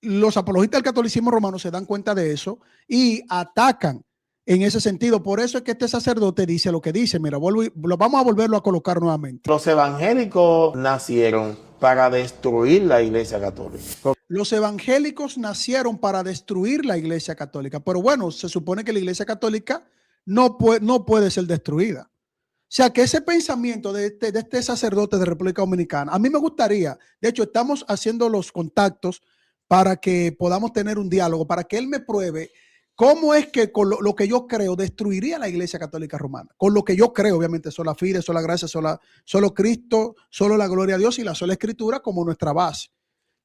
los apologistas del catolicismo romano se dan cuenta de eso y atacan en ese sentido. Por eso es que este sacerdote dice lo que dice. Mira, vamos a volverlo a colocar nuevamente. Los evangélicos nacieron para destruir la Iglesia Católica. Los evangélicos nacieron para destruir la Iglesia Católica, pero bueno, se supone que la Iglesia Católica no puede ser destruida. O sea, que ese pensamiento de este sacerdote de República Dominicana, a mí me gustaría, de hecho, estamos haciendo los contactos para que podamos tener un diálogo, para que él me pruebe cómo es que con lo que yo creo destruiría la Iglesia Católica Romana. Con lo que yo creo, obviamente, sola fide, sola gracia, solo Cristo, solo la gloria a Dios y la sola Escritura como nuestra base.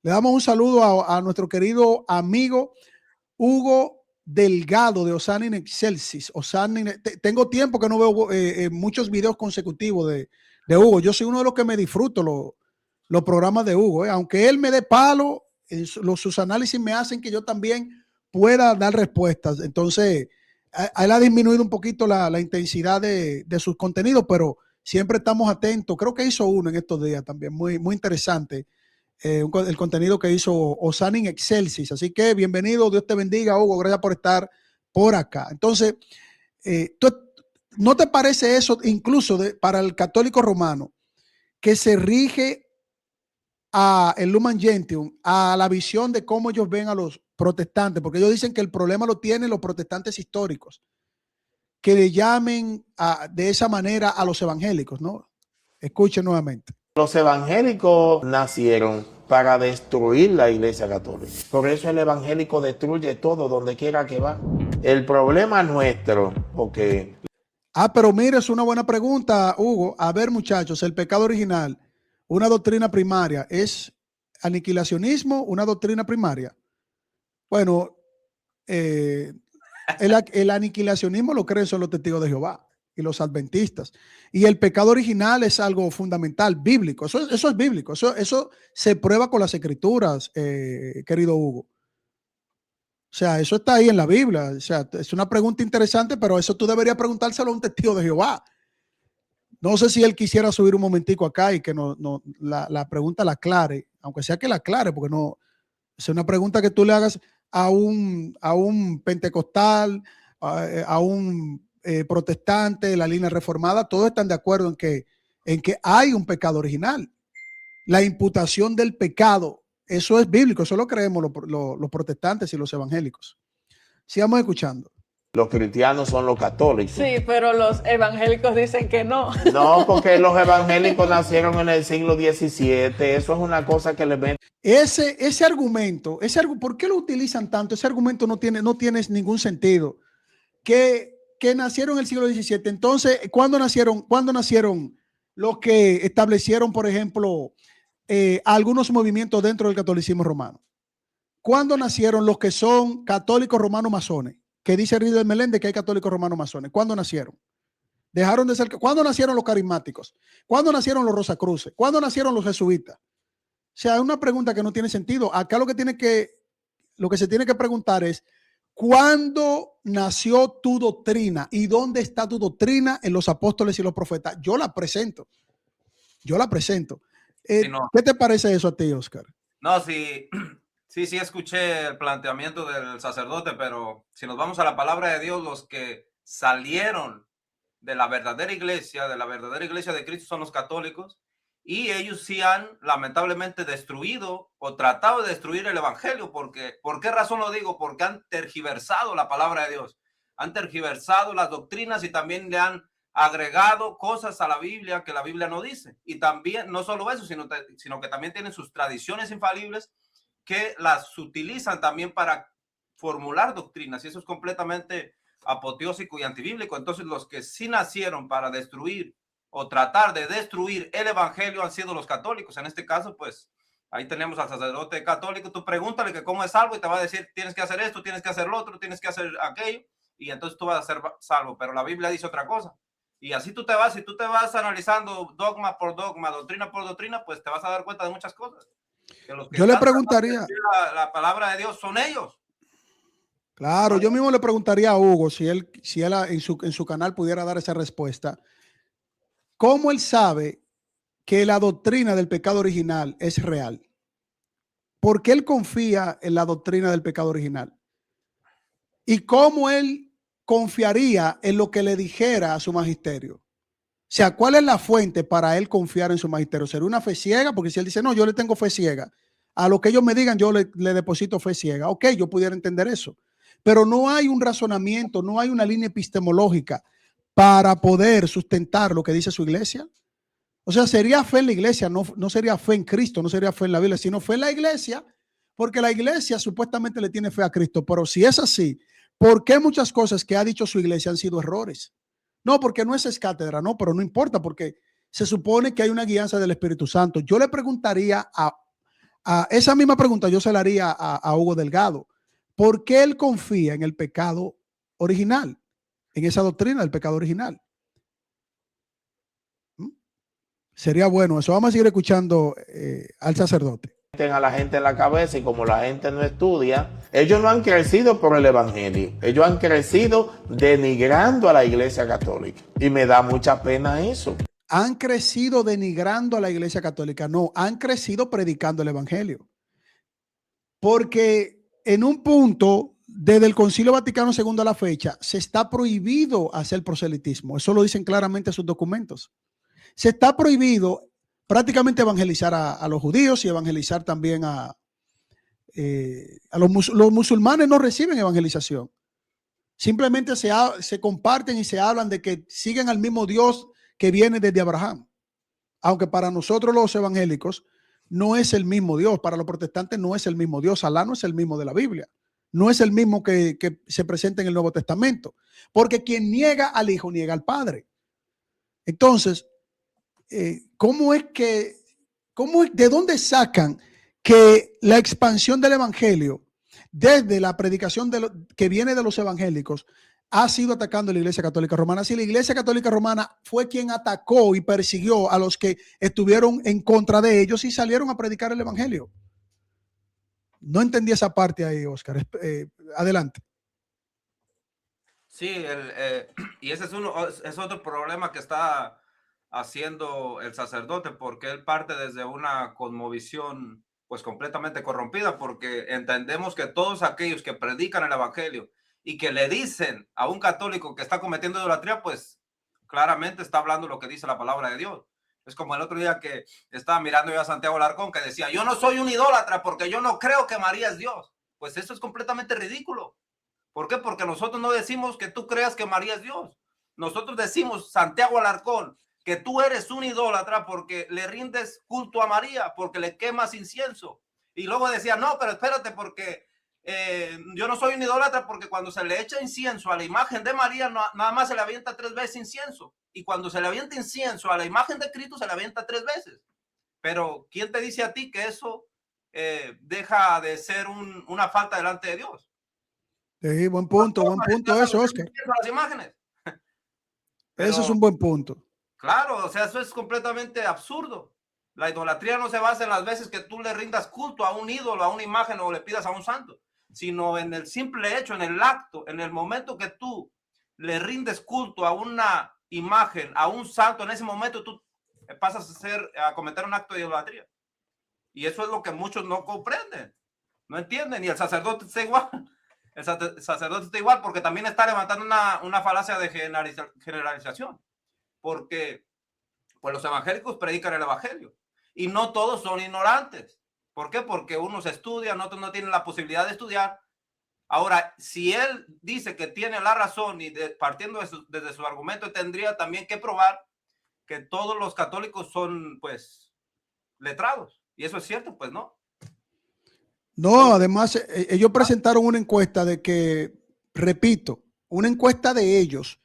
Le damos un saludo a nuestro querido amigo Hugo Delgado de Osanin Excelsis. Tengo tiempo que no veo muchos videos consecutivos de Hugo. Yo soy uno de los que me disfruto los programas de Hugo. Aunque él me dé palo, sus análisis me hacen que yo también pueda dar respuestas. Entonces, él ha disminuido un poquito la intensidad de sus contenidos, pero siempre estamos atentos. Creo que hizo uno en estos días también, muy, muy interesante. El contenido que hizo Osanin Excelsis. Así que bienvenido, Dios te bendiga, Hugo, gracias por estar por acá. Entonces, ¿no te parece eso incluso para el católico romano que se rige a el Lumen Gentium, a la visión de cómo ellos ven a los protestantes? Porque ellos dicen que el problema lo tienen los protestantes históricos, que le llamen de esa manera a los evangélicos, ¿no? Escuchen nuevamente. Los evangélicos nacieron para destruir la Iglesia Católica. Por eso el evangélico destruye todo donde quiera que va. El problema nuestro, porque... pero mira, es una buena pregunta, Hugo. A ver, muchachos, el pecado original, una doctrina primaria, ¿es aniquilacionismo una doctrina primaria? Bueno, el aniquilacionismo lo creen solo los testigos de Jehová y los adventistas. Y el pecado original es algo fundamental, bíblico. Eso es bíblico. Eso se prueba con las escrituras, querido Hugo. O sea, eso está ahí en la Biblia. O sea, es una pregunta interesante, pero eso tú deberías preguntárselo a un testigo de Jehová. No sé si él quisiera subir un momentico acá y que la pregunta la aclare, aunque sea que la aclare, porque no es una pregunta que tú le hagas a un pentecostal, a un protestante de la línea reformada. Todos están de acuerdo en que hay un pecado original. La imputación del pecado, eso es bíblico, eso lo creemos los protestantes y los evangélicos. Sigamos escuchando. Los cristianos son los católicos. Sí, pero los evangélicos dicen que no. No, porque los evangélicos nacieron en el siglo XVII. Eso es una cosa que le ven. Ese argumento, ¿por qué lo utilizan tanto? Ese argumento no tiene ningún sentido. Que nacieron en el siglo XVII. Entonces, ¿cuándo nacieron los que establecieron, por ejemplo, algunos movimientos dentro del catolicismo romano? ¿Cuándo nacieron los que son católicos romanos masones? Que dice Río de Meléndez que hay católicos romanos masones. ¿Cuándo nacieron? Dejaron de ser. ¿Cuándo nacieron los carismáticos? ¿Cuándo nacieron los Rosacruces? ¿Cuándo nacieron los jesuitas? O sea, es una pregunta que no tiene sentido. Acá lo que se tiene que preguntar es, ¿cuándo nació tu doctrina? ¿Y dónde está tu doctrina en los apóstoles y los profetas? Yo la presento. Sí, no. ¿Qué te parece eso a ti, Oscar? No, sí, sí escuché el planteamiento del sacerdote, pero si nos vamos a la palabra de Dios, los que salieron de la verdadera iglesia de Cristo son los católicos, y ellos sí han lamentablemente destruido o tratado de destruir el evangelio. Porque, ¿por qué razón lo digo? Porque han tergiversado la palabra de Dios, han tergiversado las doctrinas y también le han agregado cosas a la Biblia que la Biblia no dice. Y también, no solo eso, sino que también tienen sus tradiciones infalibles que las utilizan también para formular doctrinas, y eso es completamente apoteósico y antibíblico. Entonces, los que sí nacieron para destruir o tratar de destruir el evangelio han sido los católicos. En este caso, pues, ahí tenemos al sacerdote católico. Tú pregúntale que cómo es salvo y te va a decir, tienes que hacer esto, tienes que hacer lo otro, tienes que hacer aquello, y entonces tú vas a ser salvo. Pero la Biblia dice otra cosa. Y así tú te vas analizando dogma por dogma, doctrina por doctrina, pues te vas a dar cuenta de muchas cosas. Que los que Yo le preguntaría, la palabra de Dios son ellos. claro, yo mismo le preguntaría a Hugo si él en su canal pudiera dar esa respuesta. ¿Cómo él sabe que la doctrina del pecado original es real? ¿Por qué él confía en la doctrina del pecado original? ¿Y cómo él confiaría en lo que le dijera a su magisterio? O sea, ¿cuál es la fuente para él confiar en su magisterio? ¿Sería una fe ciega? Porque si él dice, no, yo le tengo fe ciega, a lo que ellos me digan, yo le deposito fe ciega. Ok, yo pudiera entender eso. Pero no hay un razonamiento, no hay una línea epistemológica para poder sustentar lo que dice su iglesia. O sea, sería fe en la iglesia, no sería fe en Cristo, no sería fe en la Biblia, sino fe en la iglesia, porque la iglesia supuestamente le tiene fe a Cristo. Pero si es así, ¿por qué muchas cosas que ha dicho su iglesia han sido errores? No, porque no es cátedra, no, pero no importa, porque se supone que hay una guianza del Espíritu Santo. Yo le preguntaría a esa misma pregunta, yo se la haría a Hugo Delgado. ¿Por qué él confía en el pecado original? En esa doctrina del pecado original. Sería bueno eso. Vamos a seguir escuchando al sacerdote. A la gente en la cabeza, y como la gente no estudia, ellos no han crecido por el evangelio, ellos han crecido denigrando a la iglesia católica, y me da mucha pena eso. Han crecido denigrando a la iglesia católica, no, han crecido predicando el evangelio, porque en un punto desde el Concilio Vaticano II a la fecha se está prohibido hacer proselitismo. Eso lo dicen claramente sus documentos. Se está prohibido prácticamente evangelizar a los judíos y evangelizar también a los musulmanes. No reciben evangelización. Simplemente se comparten y se hablan de que siguen al mismo Dios que viene desde Abraham. Aunque para nosotros los evangélicos no es el mismo Dios. Para los protestantes no es el mismo Dios. Alá no es el mismo de la Biblia. No es el mismo que se presenta en el Nuevo Testamento. Porque quien niega al Hijo niega al Padre. Entonces, ¿de dónde sacan que la expansión del evangelio desde la predicación que viene de los evangélicos ha sido atacando a la Iglesia Católica Romana? Si la Iglesia Católica Romana fue quien atacó y persiguió a los que estuvieron en contra de ellos y salieron a predicar el evangelio. No entendí esa parte ahí, Oscar. Adelante. Sí, y ese es otro problema que está haciendo el sacerdote, porque él parte desde una cosmovisión pues completamente corrompida, porque entendemos que todos aquellos que predican el evangelio y que le dicen a un católico que está cometiendo idolatría, pues claramente está hablando lo que dice la palabra de Dios. Es como el otro día que estaba mirando yo a Santiago Alarcón, que decía, yo no soy un idólatra porque yo no creo que María es Dios. Pues eso es completamente ridículo, ¿Por qué? Porque nosotros no decimos que tú creas que María es Dios. Nosotros decimos, Santiago Alarcón, que tú eres un idólatra porque le rindes culto a María, porque le quemas incienso. Y luego decía, no, pero espérate, porque yo no soy un idólatra porque cuando se le echa incienso a la imagen de María, no, nada más se le avienta 3 veces incienso. Y cuando se le avienta incienso a la imagen de Cristo, se le avienta 3 veces. Pero ¿quién te dice a ti que eso deja de ser una falta delante de Dios? Sí, buen punto eso, Oscar. Las imágenes. Pero, eso es un buen punto. Claro, o sea, eso es completamente absurdo. La idolatría no se basa en las veces que tú le rindas culto a un ídolo, a una imagen o le pidas a un santo, sino en el simple hecho, en el acto, en el momento que tú le rindes culto a una imagen, a un santo, en ese momento tú pasas a cometer un acto de idolatría. Y eso es lo que muchos no comprenden, no entienden, y el sacerdote está igual. El sacerdote está igual porque también está levantando una falacia de generalización, porque pues los evangélicos predican el evangelio y no todos son ignorantes. ¿Por qué? Porque unos estudian, otros no tienen la posibilidad de estudiar. Ahora, si él dice que tiene la razón y partiendo desde su argumento, tendría también que probar que todos los católicos son pues letrados, y eso es cierto, pues no. No, además, ellos presentaron una encuesta de que, repito, una encuesta de ellos,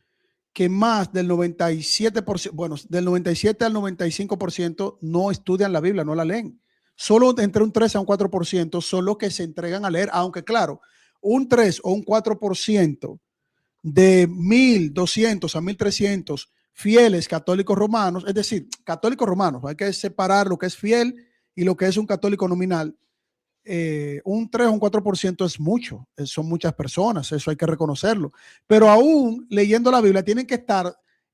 que más del 97%, bueno, del 97 al 95% no estudian la Biblia, no la leen. Solo entre un 3 a un 4% son los que se entregan a leer, aunque claro, un 3 o un 4% de 1.200 a 1.300 fieles católicos romanos, es decir, católicos romanos, hay que separar lo que es fiel y lo que es un católico nominal. Un 3 o un 4% es mucho, son muchas personas, eso hay que reconocerlo, pero aún leyendo la Biblia tienen que estar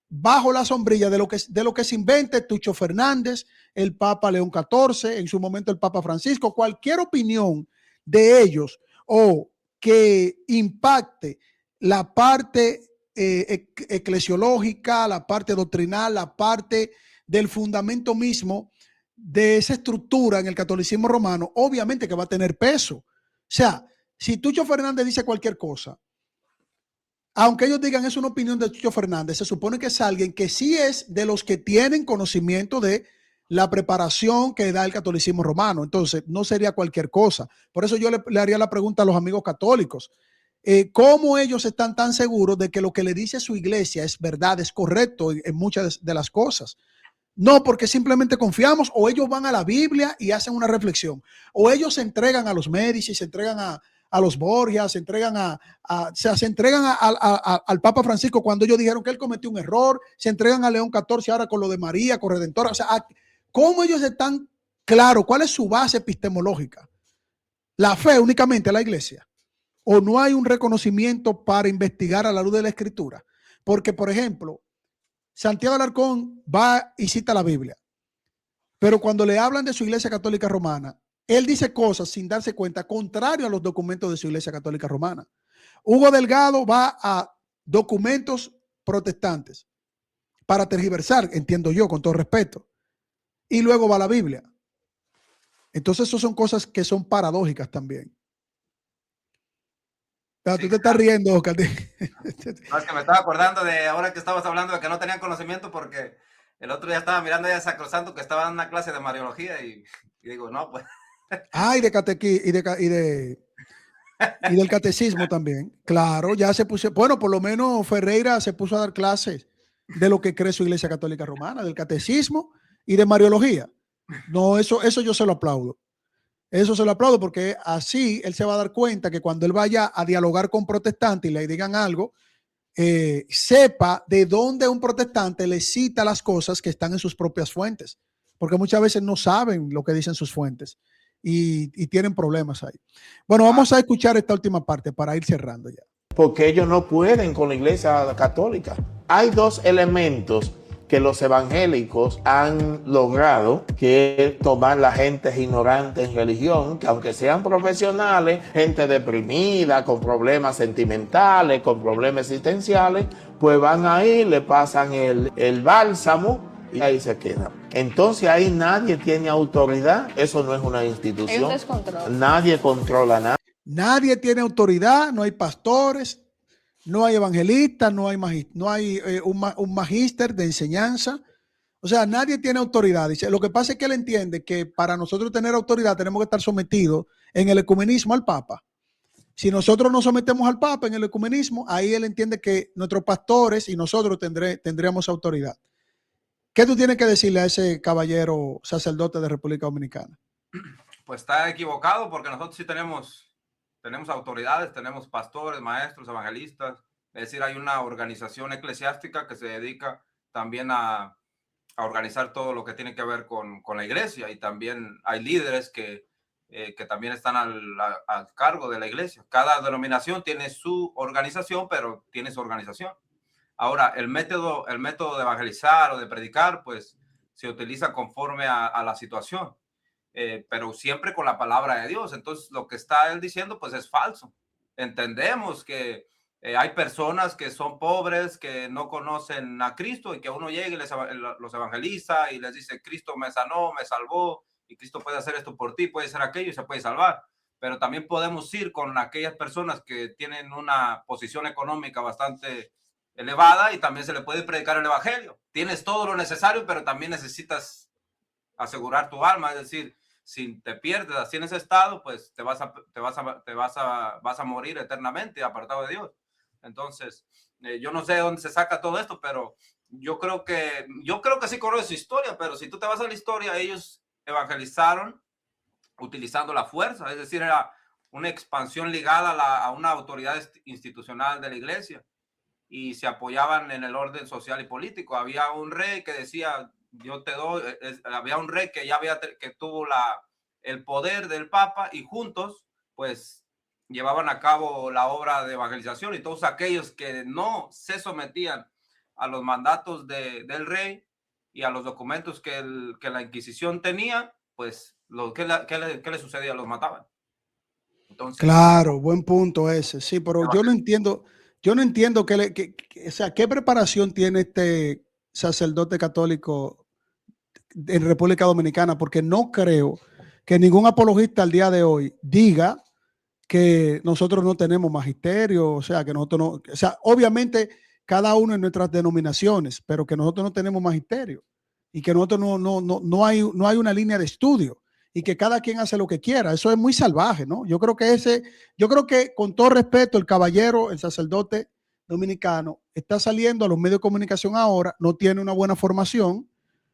bajo la sombrilla de lo que se invente Tucho Fernández, el Papa León XIV, en su momento el Papa Francisco, cualquier opinión de ellos o que impacte la parte eclesiológica, la parte doctrinal, la parte del fundamento mismo de esa estructura en el catolicismo romano, obviamente que va a tener peso. O sea, si Tucho Fernández dice cualquier cosa, aunque ellos digan es una opinión de Tucho Fernández, se supone que es alguien que sí es de los que tienen conocimiento de la preparación que da el catolicismo romano. Entonces, no sería cualquier cosa. Por eso yo le haría la pregunta a los amigos católicos. ¿Cómo ellos están tan seguros de que lo que le dice su iglesia es verdad, es correcto en muchas de las cosas? No, porque simplemente confiamos, o ellos van a la Biblia y hacen una reflexión, o ellos se entregan a los Médici, se entregan a los Borgia, se entregan se entregan al Papa Francisco cuando ellos dijeron que él cometió un error, se entregan a León XIV ahora con lo de María, con Redentora. O sea, ¿cómo ellos están claros? ¿Cuál es su base epistemológica? ¿La fe únicamente a la iglesia? ¿O no hay un reconocimiento para investigar a la luz de la Escritura? Porque, por ejemplo, Santiago Alarcón va y cita la Biblia, pero cuando le hablan de su iglesia católica romana, él dice cosas sin darse cuenta, contrario a los documentos de su iglesia católica romana. Hugo Delgado va a documentos protestantes para tergiversar, entiendo yo, con todo respeto, y luego va a la Biblia. Entonces, eso son cosas que son paradójicas también. Tú te estás riendo, Oscar. No, es que me estaba acordando de ahora que estabas hablando de que no tenían conocimiento, porque el otro día estaba mirando a Sacrosanto que estaba en una clase de Mariología y digo, no, pues. Y del catecismo también. Claro, ya se puso, bueno, por lo menos Ferreira se puso a dar clases de lo que cree su iglesia católica romana, del catecismo y de Mariología. No, eso yo se lo aplaudo. Eso se lo aplaudo porque así él se va a dar cuenta que cuando él vaya a dialogar con protestantes y le digan algo, sepa de dónde un protestante le cita las cosas que están en sus propias fuentes, porque muchas veces no saben lo que dicen sus fuentes y tienen problemas ahí. Bueno, vamos a escuchar esta última parte para ir cerrando ya. Porque ellos no pueden con la iglesia católica. Hay dos elementos que los evangélicos han logrado, que es tomar la gente ignorante en religión, que aunque sean profesionales, gente deprimida, con problemas sentimentales, con problemas existenciales, pues van ahí, le pasan el bálsamo y ahí se quedan. Entonces ahí nadie tiene autoridad, eso no es una institución. Es un descontrol. Nadie controla nada. Nadie tiene autoridad, no hay pastores, no hay evangelistas, no hay un magíster de enseñanza. O sea, nadie tiene autoridad. Dice, lo que pasa es que él entiende que para nosotros tener autoridad tenemos que estar sometidos en el ecumenismo al Papa. Si nosotros nos sometemos al Papa en el ecumenismo, ahí él entiende que nuestros pastores y nosotros tendríamos autoridad. ¿Qué tú tienes que decirle a ese caballero sacerdote de República Dominicana? Pues está equivocado, porque nosotros sí tenemos autoridades, tenemos pastores, maestros, evangelistas. Es decir, hay una organización eclesiástica que se dedica también a organizar todo lo que tiene que ver con la iglesia, y también hay líderes que también están al cargo de la iglesia. Cada denominación tiene su organización, pero tiene su organización. Ahora, el método de evangelizar o de predicar, pues se utiliza conforme a la situación, pero siempre con la palabra de Dios. Entonces, lo que está él diciendo, pues es falso. Entendemos que hay personas que son pobres, que no conocen a Cristo, y que uno llega y los evangeliza y les dice, Cristo me sanó, me salvó, y Cristo puede hacer esto por ti, puede hacer aquello y se puede salvar. Pero también podemos ir con aquellas personas que tienen una posición económica bastante elevada, y también se le puede predicar el evangelio. Tienes todo lo necesario, pero también necesitas asegurar tu alma. Es decir, si te pierdes así en ese estado, pues vas a morir eternamente apartado de Dios. Entonces, yo no sé de dónde se saca todo esto, pero yo creo que sí conoce su historia. Pero si tú te vas a la historia, ellos evangelizaron utilizando la fuerza, es decir, era una expansión ligada a una autoridad institucional de la iglesia, y se apoyaban en el orden social y político. Había un rey que decía, yo te doy, había un rey que tuvo el poder del Papa, y juntos pues llevaban a cabo la obra de evangelización, y todos aquellos que no se sometían a los mandatos del rey y a los documentos que la Inquisición tenía, pues ¿qué le sucedía? Los mataban. Entonces, claro, buen punto ese. Sí, pero yo no entiendo o sea, qué preparación tiene este sacerdote católico en República Dominicana, porque no creo que ningún apologista al día de hoy diga que nosotros no tenemos magisterio, o sea, que nosotros no, o sea, obviamente cada uno en nuestras denominaciones, pero que nosotros no tenemos magisterio, y que nosotros no hay una línea de estudio, y que cada quien hace lo que quiera. Eso es muy salvaje, ¿no? Yo creo que con todo respeto, el caballero, el sacerdote dominicano, está saliendo a los medios de comunicación ahora, no tiene una buena formación,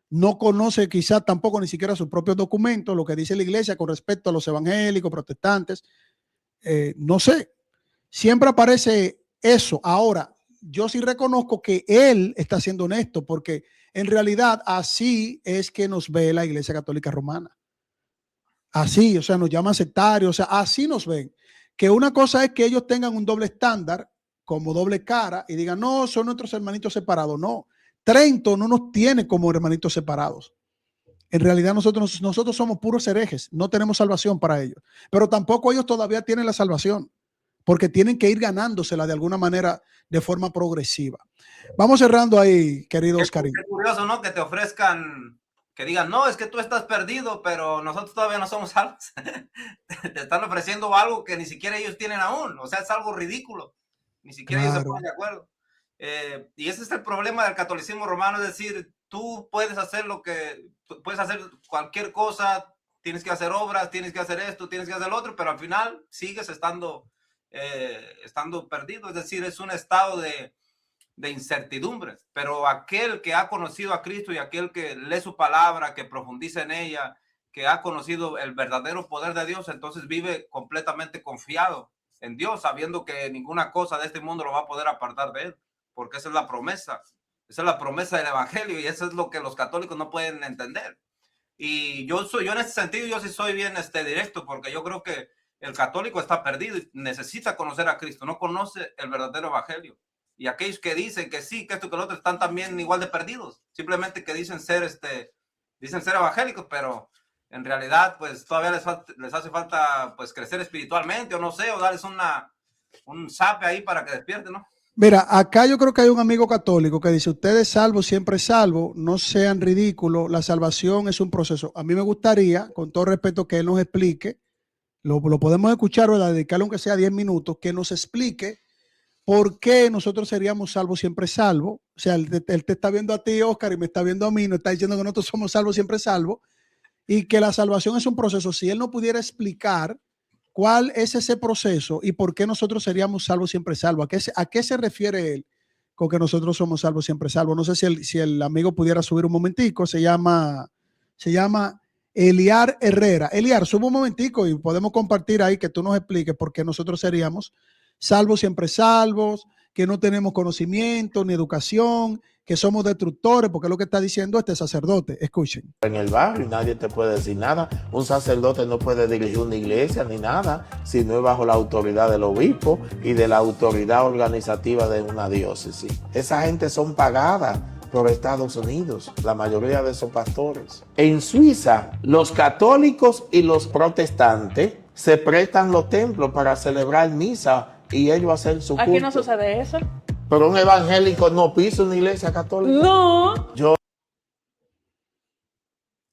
no conoce quizás tampoco ni siquiera sus propios documentos, lo que dice la iglesia con respecto a los evangélicos, protestantes. No sé, siempre aparece eso. Ahora, yo sí reconozco que él está siendo honesto, porque en realidad así es que nos ve la Iglesia Católica Romana. Así, o sea, nos llaman sectarios, o sea, así nos ven. Que una cosa es que ellos tengan un doble estándar, como doble cara, y digan, no, son nuestros hermanitos separados. No, Trento no nos tiene como hermanitos separados. En realidad nosotros somos puros herejes, no tenemos salvación para ellos. Pero tampoco ellos todavía tienen la salvación, porque tienen que ir ganándosela de alguna manera de forma progresiva. Vamos cerrando ahí, querido Oscarín. Es curioso, ¿no? Que te ofrezcan, que digan, no, es que tú estás perdido, pero nosotros todavía no somos salvos. Te están ofreciendo algo que ni siquiera ellos tienen aún. O sea, es algo ridículo. Ni siquiera ellos se ponen de acuerdo. Y ese es el problema del catolicismo romano, es decir, tú puedes hacer puedes hacer cualquier cosa, tienes que hacer obras, tienes que hacer esto, tienes que hacer lo otro, pero al final sigues estando perdido. Es decir, es un estado de incertidumbre. Pero aquel que ha conocido a Cristo, y aquel que lee su palabra, que profundiza en ella, que ha conocido el verdadero poder de Dios, entonces vive completamente confiado en Dios, sabiendo que ninguna cosa de este mundo lo va a poder apartar de él, porque esa es la promesa. Esa es la promesa del evangelio, y eso es lo que los católicos no pueden entender. Y yo en ese sentido, yo sí soy bien directo, porque yo creo que el católico está perdido y necesita conocer a Cristo, no conoce el verdadero evangelio. Y aquellos que dicen que sí, que esto, que lo otro, están también igual de perdidos, simplemente que dicen ser evangélicos, pero en realidad pues todavía les hace falta pues crecer espiritualmente, o no sé, o darles un zape ahí para que despierten, ¿no? Mira, acá yo creo que hay un amigo católico que dice, usted es salvo, siempre es salvo, no sean ridículos, la salvación es un proceso. A mí me gustaría, con todo respeto, que él nos explique lo podemos escuchar, ¿verdad? Dedicarle aunque sea 10 minutos, que nos explique por qué nosotros seríamos salvos siempre salvos. O sea, él te está viendo a ti, Oscar, y me está viendo a mí, nos está diciendo que nosotros somos salvos siempre salvos, y que la salvación es un proceso. Si él no pudiera explicar cuál es ese proceso y por qué nosotros seríamos salvos siempre salvos, ¿a qué se refiere él con que nosotros somos salvos siempre salvos? No sé si el amigo pudiera subir un momentico. Se llama Eliar Herrera. Eliar, sube un momentico y podemos compartir ahí que tú nos expliques por qué nosotros seríamos salvos siempre salvos, que no tenemos conocimiento ni educación, que somos destructores, porque es lo que está diciendo este sacerdote. Escuchen. En el barrio y nadie te puede decir nada. Un sacerdote no puede dirigir una iglesia ni nada si no es bajo la autoridad del obispo y de la autoridad organizativa de una diócesis. Esa gente son pagadas por Estados Unidos, la mayoría de esos pastores. En Suiza, los católicos y los protestantes se prestan los templos para celebrar misa y ellos hacen su culto. Aquí no sucede eso. Pero un evangélico no pisa una iglesia católica. No.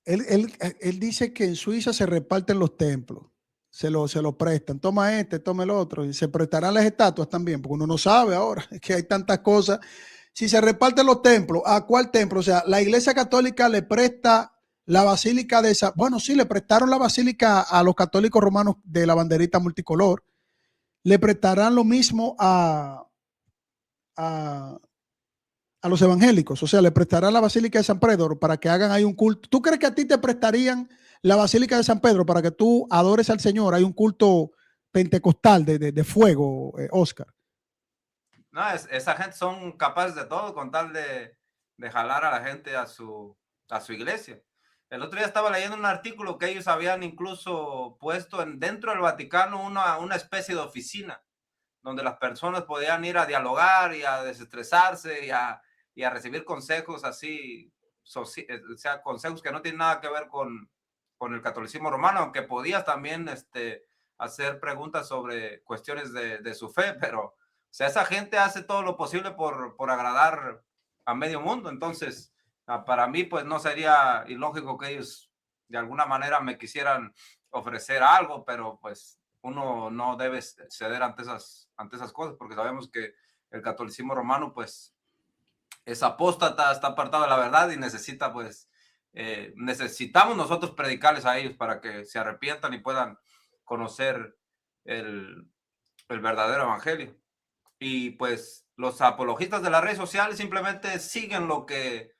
Él dice que en Suiza se reparten los templos, se lo prestan. Toma este, toma el otro. Y se prestarán las estatuas también, porque uno no sabe ahora, es que hay tantas cosas. Si se reparten los templos, ¿a cuál templo? O sea, la iglesia católica le presta la basílica de esa. Bueno, sí, le prestaron la basílica a los católicos romanos de la banderita multicolor. Le prestarán lo mismo a los evangélicos. O sea, le prestarán la basílica de San Pedro para que hagan ahí un culto. ¿Tú crees que a ti te prestarían la basílica de San Pedro para que tú adores al Señor? Hay un culto pentecostal de fuego, Oscar. No, esa gente son capaces de todo con tal de jalar a la gente a su iglesia. El otro día estaba leyendo un artículo que ellos habían incluso puesto dentro del Vaticano una especie de oficina donde las personas podían ir a dialogar y a desestresarse y a recibir consejos así, o sea, consejos que no tienen nada que ver con el catolicismo romano, aunque podías también hacer preguntas sobre cuestiones de su fe, pero o sea, esa gente hace todo lo posible por agradar a medio mundo. Entonces, para mí, pues no sería ilógico que ellos de alguna manera me quisieran ofrecer algo, pero pues uno no debe ceder ante esas cosas, porque sabemos que el catolicismo romano pues es apóstata, está apartado de la verdad y necesita pues necesitamos nosotros predicarles a ellos para que se arrepientan y puedan conocer el verdadero evangelio. Y pues los apologistas de las redes sociales simplemente siguen lo que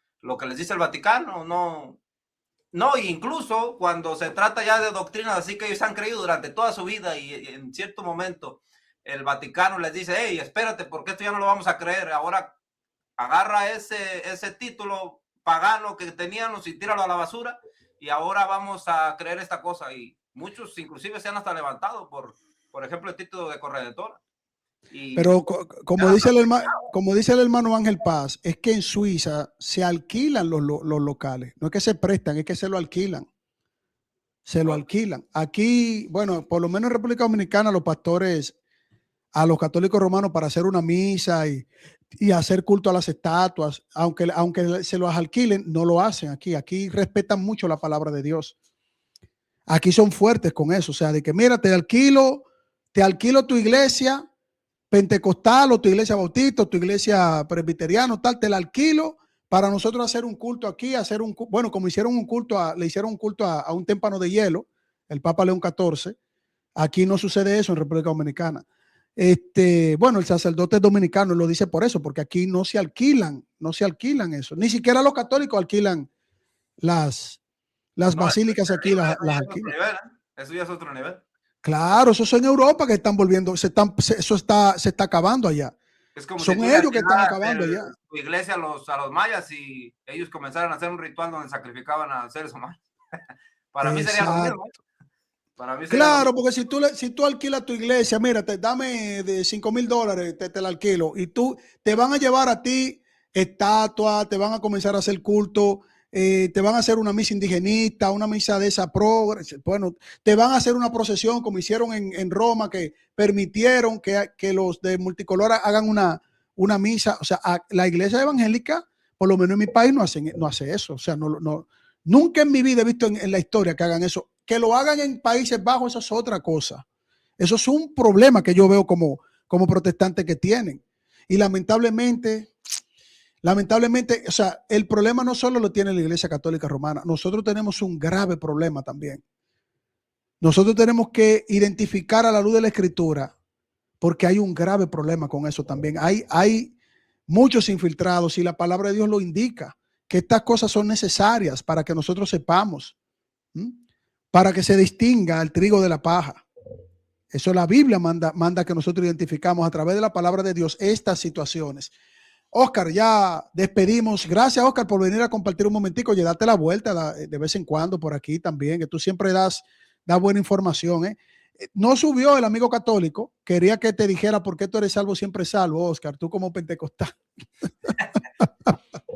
les dice el Vaticano, no, incluso cuando se trata ya de doctrinas así que ellos han creído durante toda su vida y en cierto momento el Vaticano les dice, hey, espérate, porque esto ya no lo vamos a creer, ahora agarra ese título pagano que teníamos y tíralo a la basura y ahora vamos a creer esta cosa. Y muchos inclusive se han hasta levantado por ejemplo, el título de corredentora. Pero como dice el hermano Ángel Paz, es que en Suiza se alquilan los locales. No es que se prestan, es que se lo alquilan. Se lo alquilan. Aquí, bueno, por lo menos en República Dominicana, los pastores a los católicos romanos para hacer una misa y hacer culto a las estatuas, aunque se los alquilen, no lo hacen aquí. Aquí respetan mucho la palabra de Dios. Aquí son fuertes con eso. O sea, de que mira, te alquilo tu iglesia pentecostal o tu iglesia bautista o tu iglesia presbiteriana, tal, te la alquilo para nosotros hacer un culto aquí, bueno, como hicieron le hicieron un culto a un témpano de hielo, el Papa León XIV. Aquí no sucede eso en República Dominicana. Bueno, el sacerdote dominicano lo dice por eso, porque aquí no se alquilan eso. Ni siquiera los católicos alquilan las basílicas aquí, las alquilan. Eso ya es otro nivel. Claro, eso es en Europa que están volviendo, se está acabando allá. Es como son si ellos que están acabando allá. Tu iglesia a los mayas y ellos comenzaron a hacer un ritual donde sacrificaban a seres humanos. Para mí sería lo mismo. Claro, porque si tú alquilas tu iglesia, mira, dame de $5,000, te la alquilo, y te van a llevar a ti estatuas, te van a comenzar a hacer culto, te van a hacer una misa indigenista, una misa de esa bueno, te van a hacer una procesión como hicieron en Roma, que permitieron que los de multicolor hagan una misa. O sea, la iglesia evangélica, por lo menos en mi país, no hace eso. O sea, nunca en mi vida he visto en la historia que hagan eso Que lo hagan en Países Bajos, eso es otra cosa. Eso es un problema que yo veo como protestantes que tienen. Y lamentablemente, o sea, el problema no solo lo tiene la Iglesia Católica Romana, nosotros tenemos un grave problema también. Nosotros tenemos que identificar a la luz de la Escritura, porque hay un grave problema con eso también. Hay muchos infiltrados y la palabra de Dios lo indica, que estas cosas son necesarias para que nosotros sepamos, para que se distinga el trigo de la paja. Eso la Biblia manda que nosotros identificamos a través de la palabra de Dios estas situaciones. Oscar, ya despedimos. Gracias, Oscar, por venir a compartir un momentico. Oye, date la vuelta de vez en cuando por aquí también, que tú siempre das buena información, ¿eh? No subió el amigo católico. Quería que te dijera por qué tú eres salvo, siempre salvo, Oscar. Tú como pentecostal.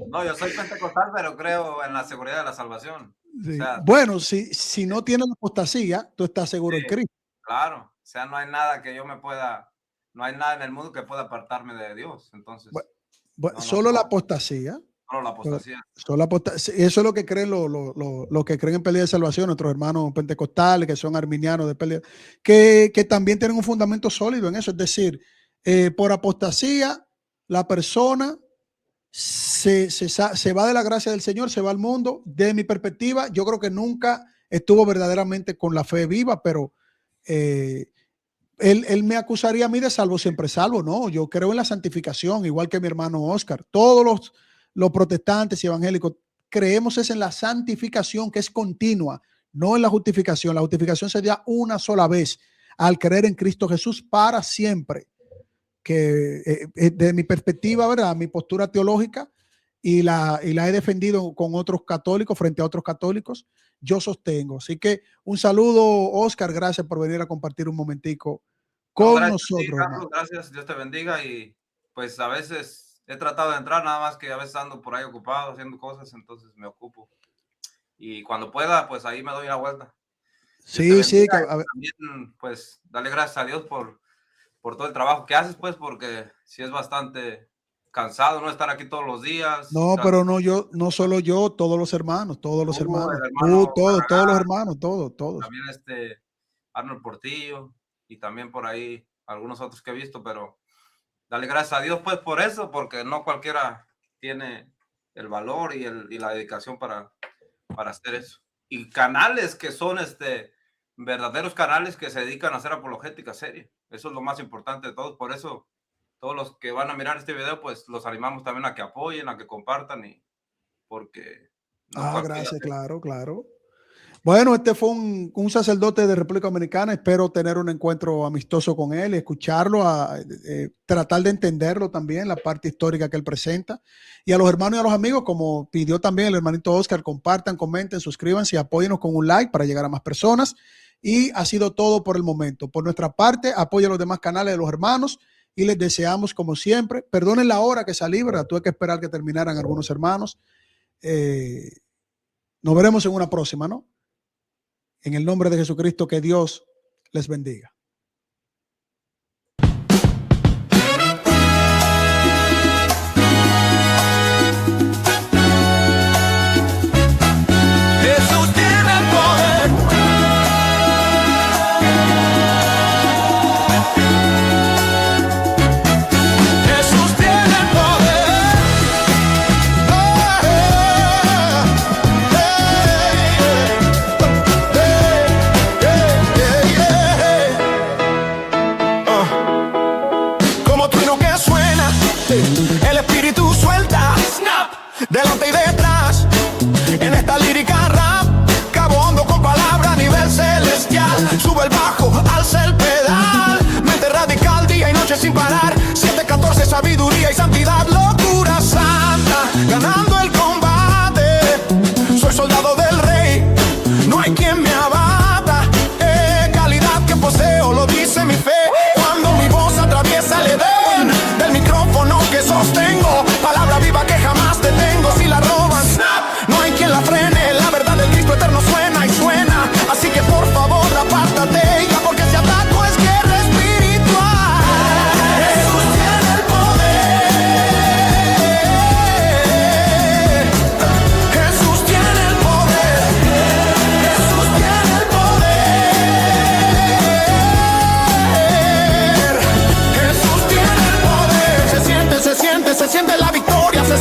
No, yo soy pentecostal, pero creo en la seguridad de la salvación. Sí. O sea, bueno, si no tienes la apostasía, tú estás seguro en Cristo. Claro. O sea, no hay nada no hay nada en el mundo que pueda apartarme de Dios. Entonces, solo la apostasía. Solo la apostasía. Eso es lo que creen los que creen en pérdida de salvación, nuestros hermanos pentecostales, que son arminianos de pérdida, que también tienen un fundamento sólido en eso. Es decir, por apostasía, la persona se va de la gracia del Señor, se va al mundo. De mi perspectiva, yo creo que nunca estuvo verdaderamente con la fe viva, pero él me acusaría a mí de salvo, siempre salvo. No, yo creo en la santificación, igual que mi hermano Oscar. Todos los protestantes y evangélicos creemos en la santificación, que es continua, no en la justificación. La justificación se da una sola vez al creer en Cristo Jesús para siempre. Que de mi perspectiva, ¿verdad? Mi postura teológica, y la he defendido con otros católicos, frente a otros católicos, yo sostengo. Así que un saludo, Oscar, gracias por venir a compartir un momentico con nosotros. Sí, Carlos, gracias, Dios te bendiga. Y pues a veces he tratado de entrar, nada más que a veces ando por ahí ocupado haciendo cosas, entonces me ocupo. Y cuando pueda, pues ahí me doy una vuelta. Sí. También, pues, dale gracias a Dios por todo el trabajo que haces, pues, porque sí es bastante cansado no estar aquí todos los días. No, pero no solo yo, todos los hermanos. Todos los hermanos. También Arnold Portillo y también por ahí algunos otros que he visto, pero dale gracias a Dios, pues, por eso, porque no cualquiera tiene el valor y la dedicación para hacer eso. Y canales que son verdaderos canales que se dedican a hacer apologética seria. Eso es lo más importante de todos. Por eso, todos los que van a mirar este video, pues los animamos también a que apoyen, a que compartan, y porque... gracias, claro. Bueno, fue un sacerdote de República Dominicana. Espero tener un encuentro amistoso con él, escucharlo, tratar de entenderlo también, la parte histórica que él presenta. Y a los hermanos y a los amigos, como pidió también el hermanito Oscar, compartan, comenten, suscríbanse y apóyenos con un like para llegar a más personas. Y ha sido todo por el momento. Por nuestra parte, apoya a los demás canales de los hermanos y les deseamos, como siempre, perdonen la hora que salí, ¿verdad? Tuve que esperar que terminaran algunos hermanos. Nos veremos en una próxima, ¿no? En el nombre de Jesucristo, que Dios les bendiga. Delante y detrás, en esta lírica rap, cabo hondo con palabra a nivel celestial. Sube el bajo, alza el pedal, mente radical, día y noche sin parar. 714, sabiduría y santidad, locura santa, ganando el combate. Soy soldado del rey, no hay quien me abata. Calidad que poseo, lo dice mi fe. Cuando mi voz atraviesa el edén del micrófono que sostengo, palabra viva que jamás detengo. Si la robo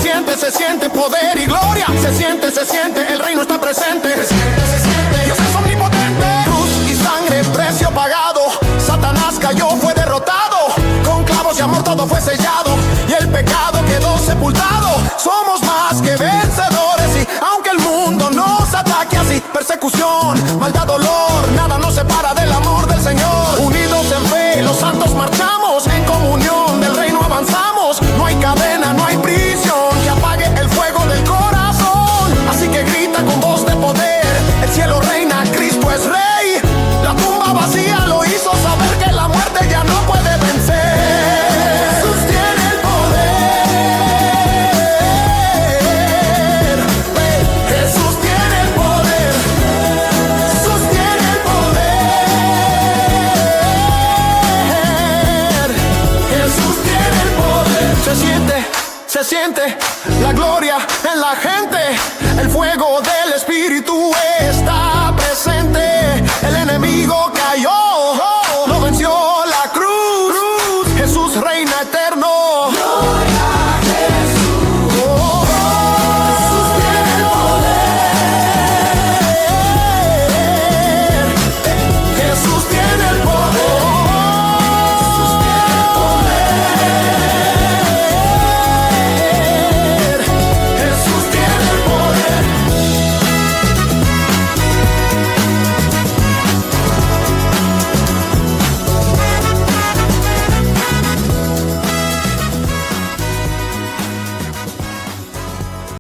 siente poder y gloria. Se siente, el reino está presente. Se siente, Dios es omnipotente. Cruz y sangre, precio pagado. Satanás cayó, fue derrotado. Con clavos y amor todo fue sellado. Y el pecado quedó sepultado. Somos más que vencedores. Y aunque el mundo nos ataque así, persecución, maldad, dolor, nada nos separa del amor del Señor. Unidos en fe, los santos marchamos. En comunión del reino avanzamos. No hay cadena, no hay prisión que apague el fuego del corazón. Así que grita con voz de poder. El cielo reina, Cristo es rey. La tumba vacía lo hizo saber que la muerte ya no puede vencer. Jesús tiene el poder. Jesús tiene el poder. Jesús tiene el poder. Jesús tiene el poder. Se siente la gloria en la gente. El fuego del Espíritu está presente. El enemigo cayó.